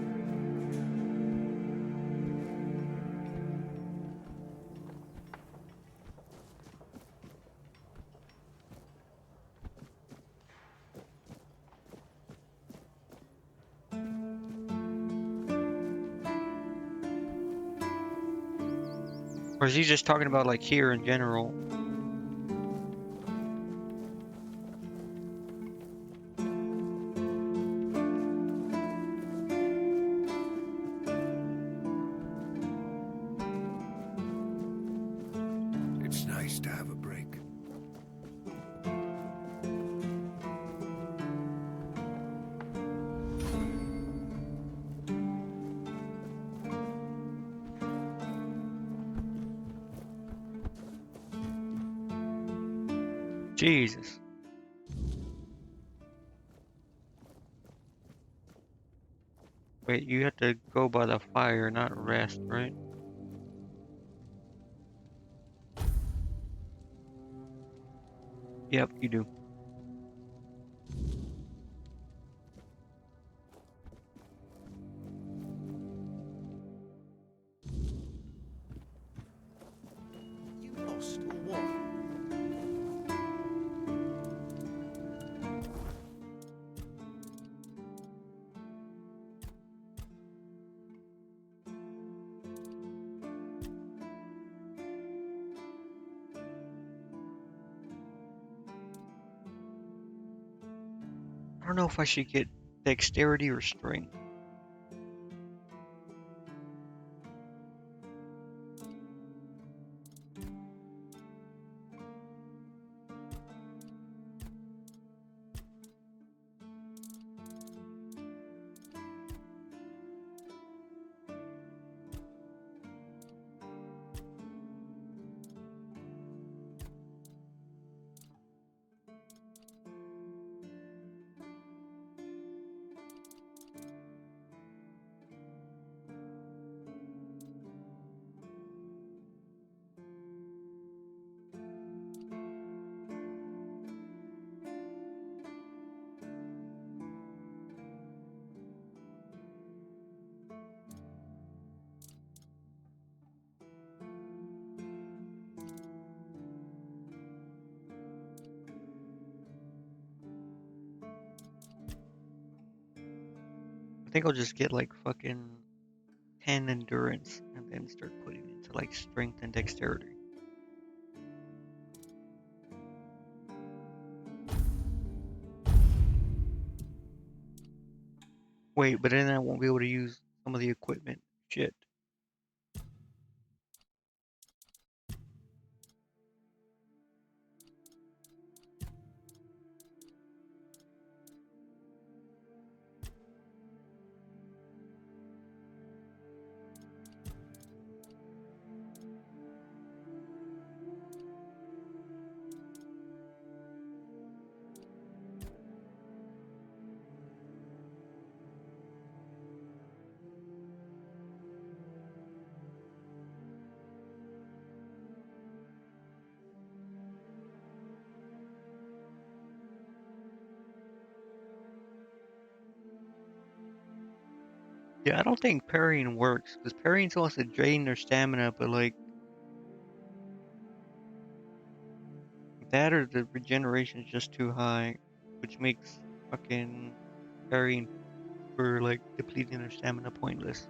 A: Or is he just talking about like here in general?
K: It's nice to have a break.
A: Jesus. Wait, you have to go by the fire, not rest, right? Yep, you do.
H: You lost or what?
A: I don't know if I should get dexterity or strength. think I'll just get like fucking 10 endurance and then start putting into like strength and dexterity. Wait, but then I won't be able to use some of the equipment. Shit. Yeah, I don't think parrying works because parrying supposed to drain their stamina, but like that or the regeneration is just too high, which makes fucking parrying for like depleting their stamina pointless.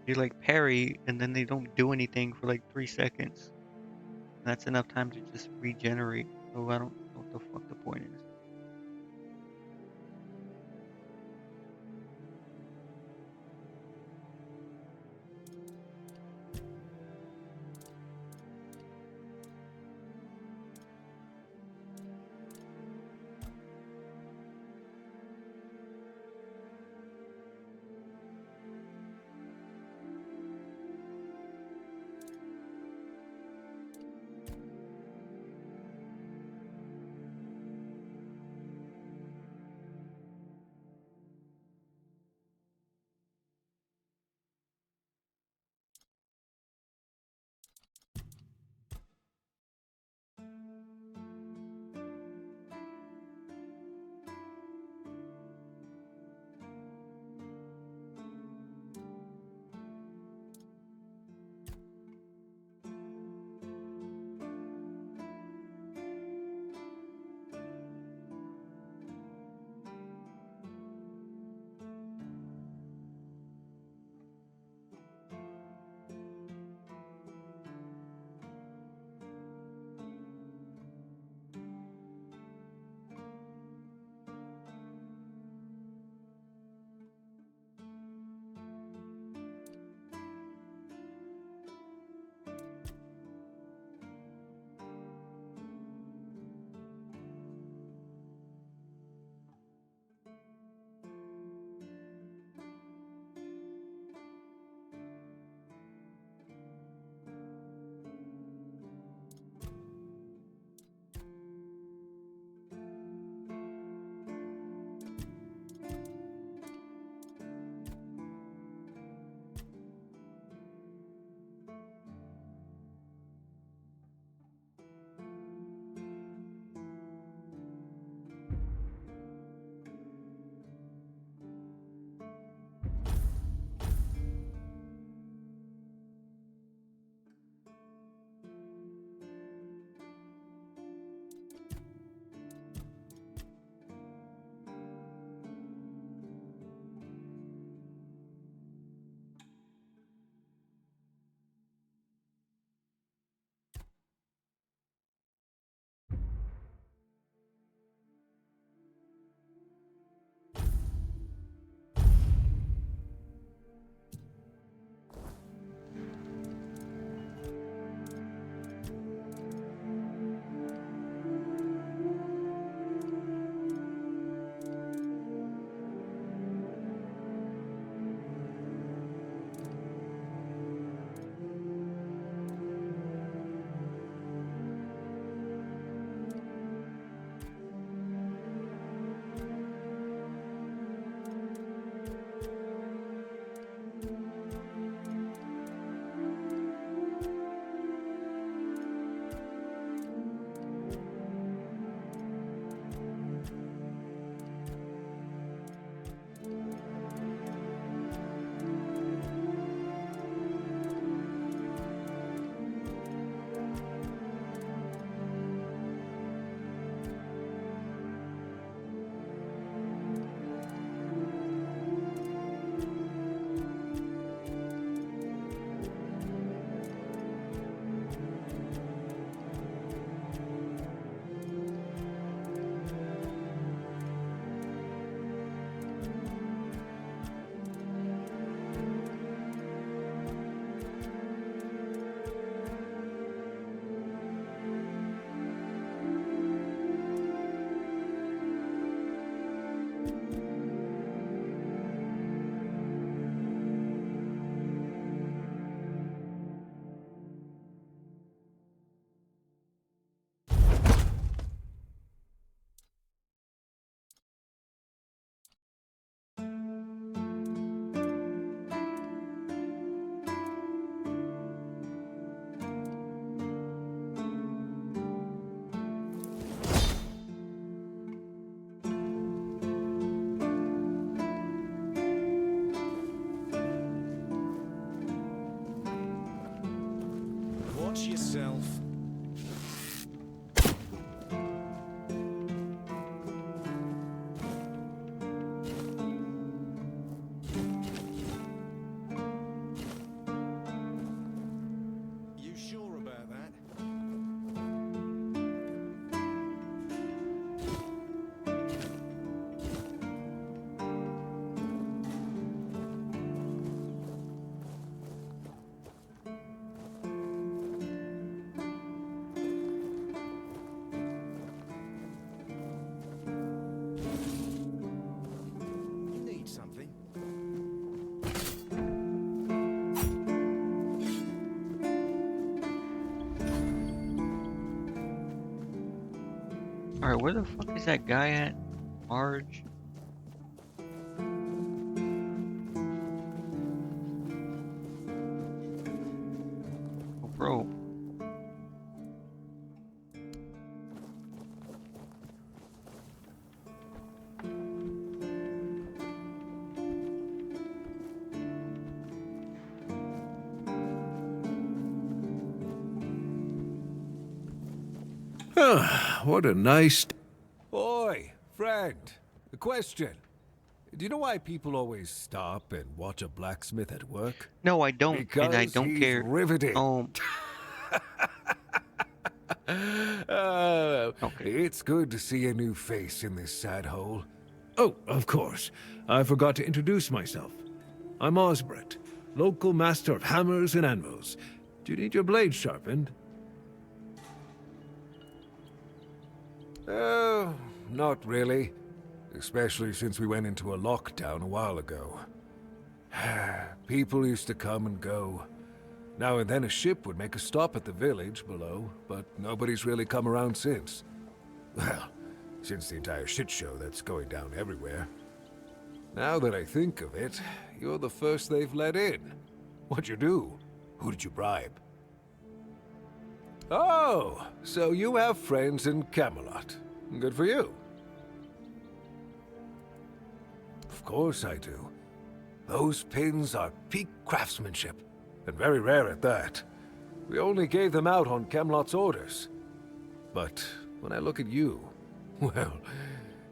A: You like parry and then they don't do anything for like 3 seconds. And that's enough time to just regenerate. So I don't know what the fuck the point is.
L: Watch yourself. You sure about that? You need something?
A: Alright, where the fuck is that guy at? Marge? Oh, bro.
K: What a nice...
L: Oi, friend. A question. Do you know why people always stop and watch a blacksmith at work?
A: No, I don't,
L: Because
A: and I don't
L: he's
A: care.
L: riveting.
A: Okay.
L: It's good to see a new face in this sad hole.
K: Oh, of course. I forgot to introduce myself. I'm Osbert, local master of hammers and anvils. Do you need your blade sharpened?
L: Oh, not really. Especially since we went into a lockdown a while ago. People used to come and go. Now and then a ship would make a stop at the village below, but nobody's really come around since. Well, since the entire shit show that's going down everywhere. Now that I think of it, you're the first they've let in. What'd you do? Who did you bribe? Oh, so you have friends in Camelot. Good for you. Of course I do. Those pins are peak craftsmanship, and very rare at that. We only gave them out on Camelot's orders. But when I look at you, well,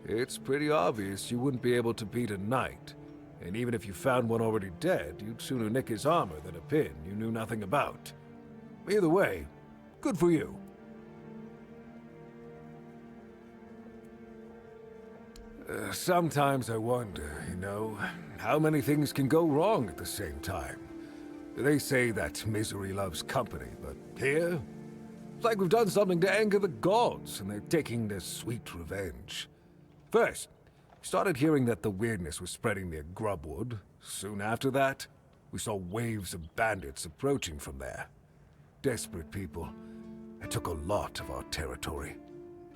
L: it's pretty obvious you wouldn't be able to beat a knight. And even if you found one already dead, you'd sooner nick his armor than a pin you knew nothing about. Either way, good for you. Sometimes I wonder, you know, how many things can go wrong at the same time. They say that misery loves company, but here, it's like we've done something to anger the gods, and they're taking their sweet revenge. First, we started hearing that the weirdness was spreading near Grubwood. Soon after that, we saw waves of bandits approaching from there. Desperate people. It took a lot of our territory.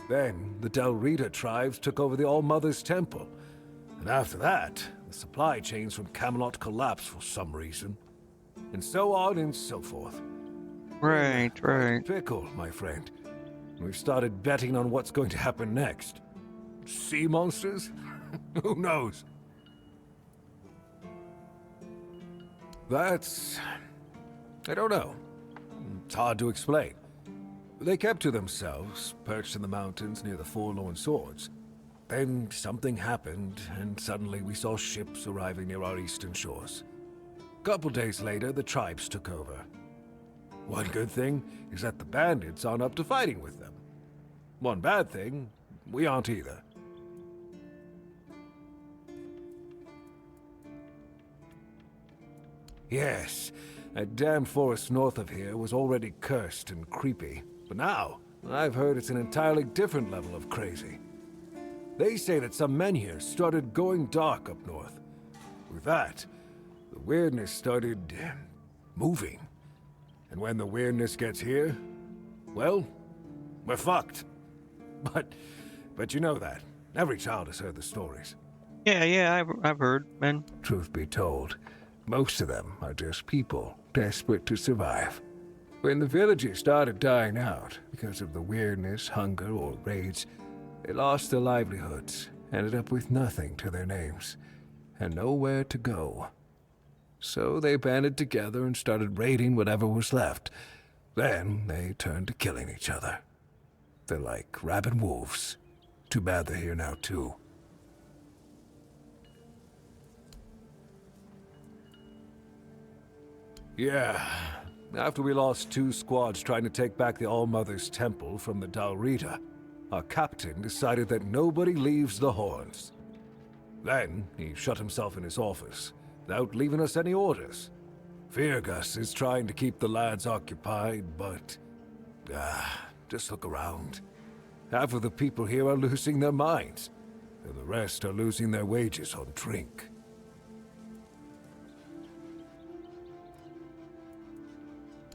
L: Then, the Del Rita tribes took over the All-Mother's Temple. And after that, the supply chains from Camelot collapsed for some reason. And so on and so forth.
A: Right.
L: Pickle, my friend. We've started betting on what's going to happen next. Sea monsters? Who knows? That's... I don't know. It's hard to explain. They kept to themselves, perched in the mountains near the Forlorn Swords. Then something happened, and suddenly we saw ships arriving near our eastern shores. A couple days later, the tribes took over. One good thing is that the bandits aren't up to fighting with them. One bad thing, we aren't either. Yes, that damn forest north of here was already cursed and creepy. But now, I've heard it's an entirely different level of crazy. They say that some men here started going dark up north. With that, the weirdness started moving. And when the weirdness gets here, well, we're fucked. But you know that. Every child has heard the stories.
A: Yeah, I've heard, man.
L: Truth be told, most of them are just people desperate to survive. When the villages started dying out because of the weirdness, hunger, or raids, they lost their livelihoods, ended up with nothing to their names, and nowhere to go. So they banded together and started raiding whatever was left. Then they turn to killing each other. They're like rabid wolves. Too bad they're here now, too. Yeah. After we lost 2 squads trying to take back the All-Mother's Temple from the Dalrita, our captain decided that nobody leaves the Horns. Then he shut himself in his office, without leaving us any orders. Feargus is trying to keep the lads occupied, but... just look around. Half of the people here are losing their minds, and the rest are losing their wages on drink.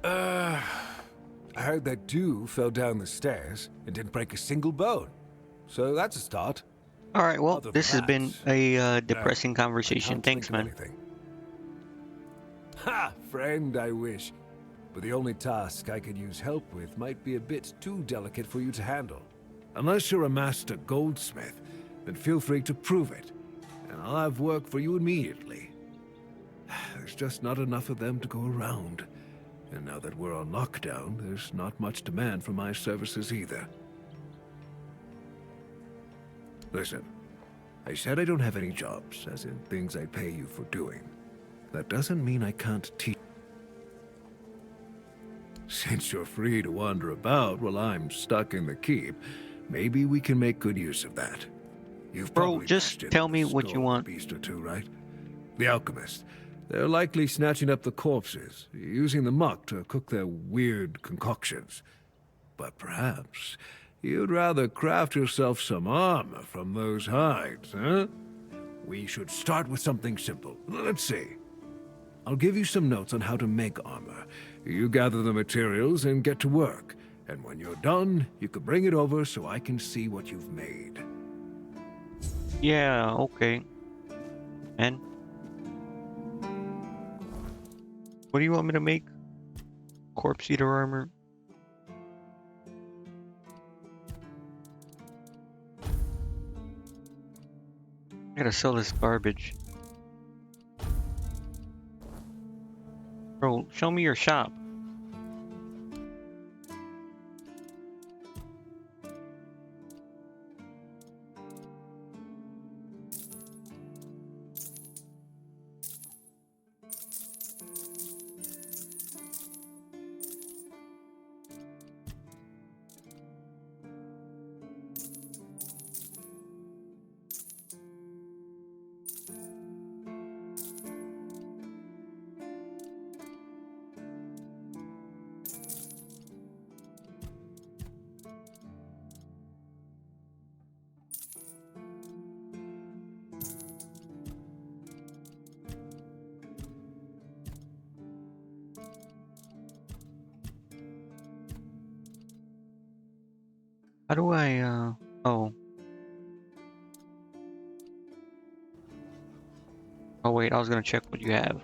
L: I heard that Dew fell down the stairs and didn't break a single bone. So that's a start.
A: All right, well,
L: Other than
A: this has
L: that,
A: been a depressing
L: I
A: conversation.
L: can't
A: Thanks,
L: think of
A: man.
L: anything. Ha! Friend, I wish. But the only task I could use help with might be a bit too delicate for you to handle.
K: Unless you're a master goldsmith, then feel free to prove it, and I'll have work for you immediately. There's just not enough of them to go around. And now that we're on lockdown, there's not much demand for my services either. Listen, I said I don't have any jobs, as in things I pay you for doing. That doesn't mean I can't teach. Since you're free to wander about while I'm stuck in the keep, maybe we can make good use of that. You've
A: Bro,
K: probably
A: just
K: bashed in
A: tell
K: the
A: me what you
K: store
A: want.
K: a beast or two, right? The alchemist. They're likely snatching up the corpses, using the muck to cook their weird concoctions. But perhaps you'd rather craft yourself some armor from those hides, huh? We should start with something simple. Let's see. I'll give you some notes on how to make armor. You gather the materials and get to work. And when you're done, you can bring it over so I can see what you've made.
A: Yeah, okay. And what do you want me to make? Corpse eater armor? I gotta sell this garbage. Bro, show me your shop. How do I, oh. Oh wait, I was gonna check what you have.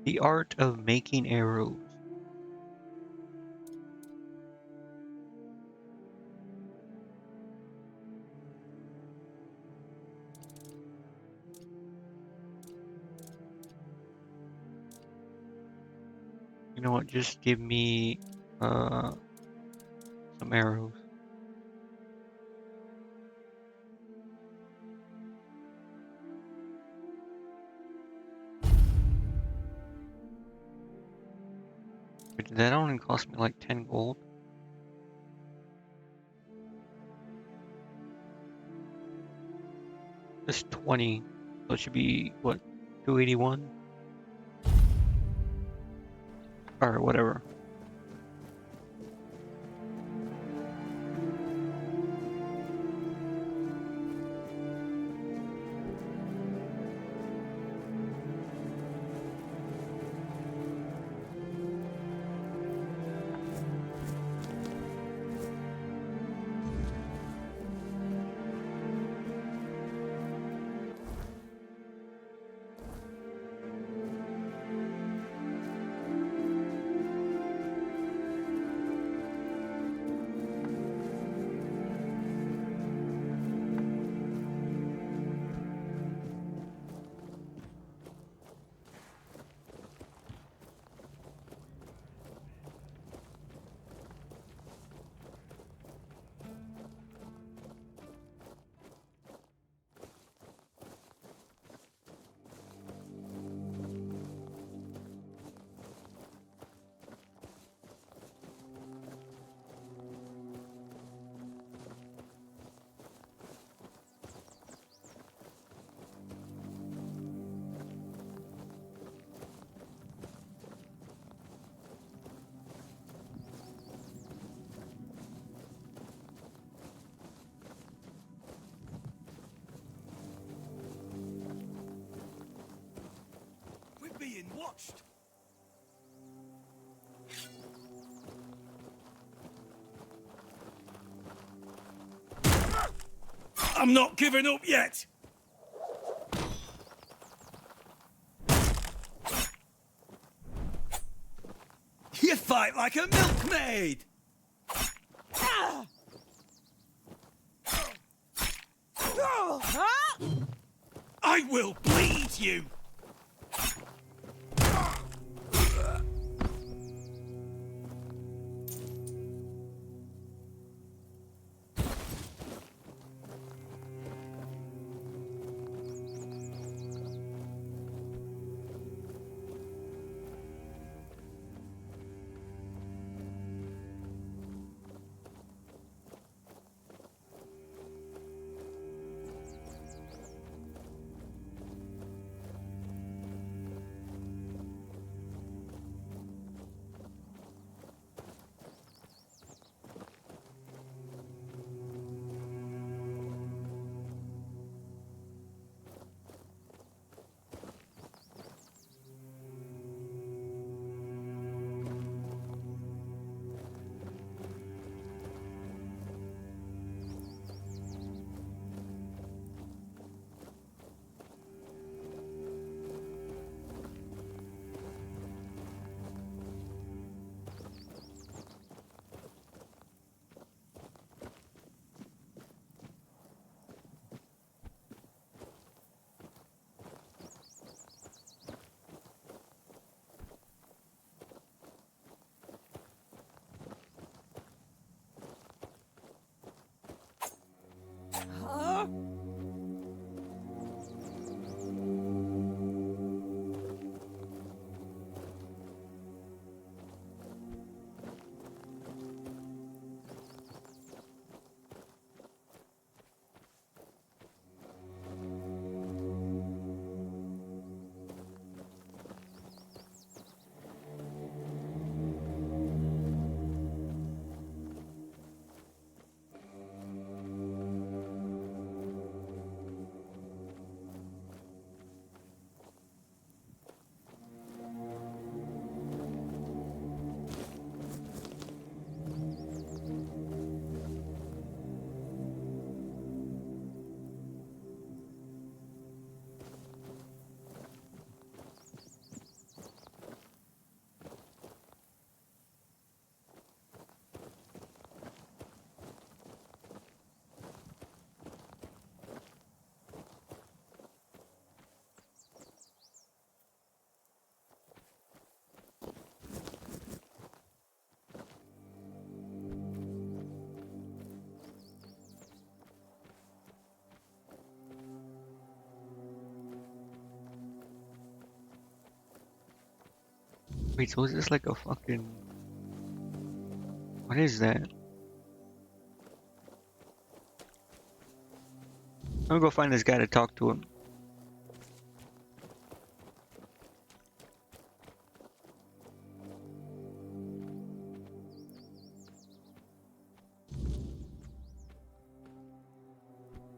A: The art of making arrows. You know what, just give me, some arrows. Wait, did that only cost me like 10 gold? It's 20, so it should be, what, 281? Or whatever.
F: watched. I'm not giving up yet! You fight like a milkmaid! I will bleed you!
A: Wait, so is this like a fucking... What is that? I'm gonna go find this guy to talk to him.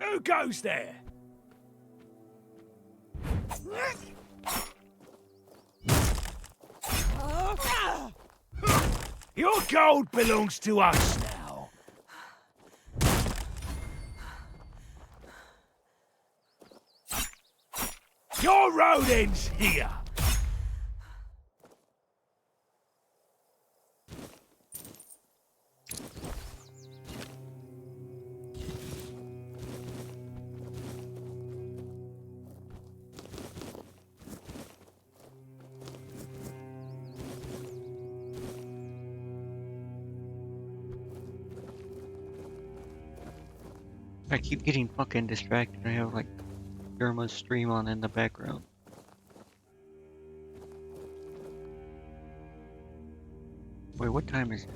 F: Who goes there? Your gold belongs to us now. Your road ends here.
A: I keep getting fucking distracted. I have like Derma's stream on in the background. Wait, what time is it?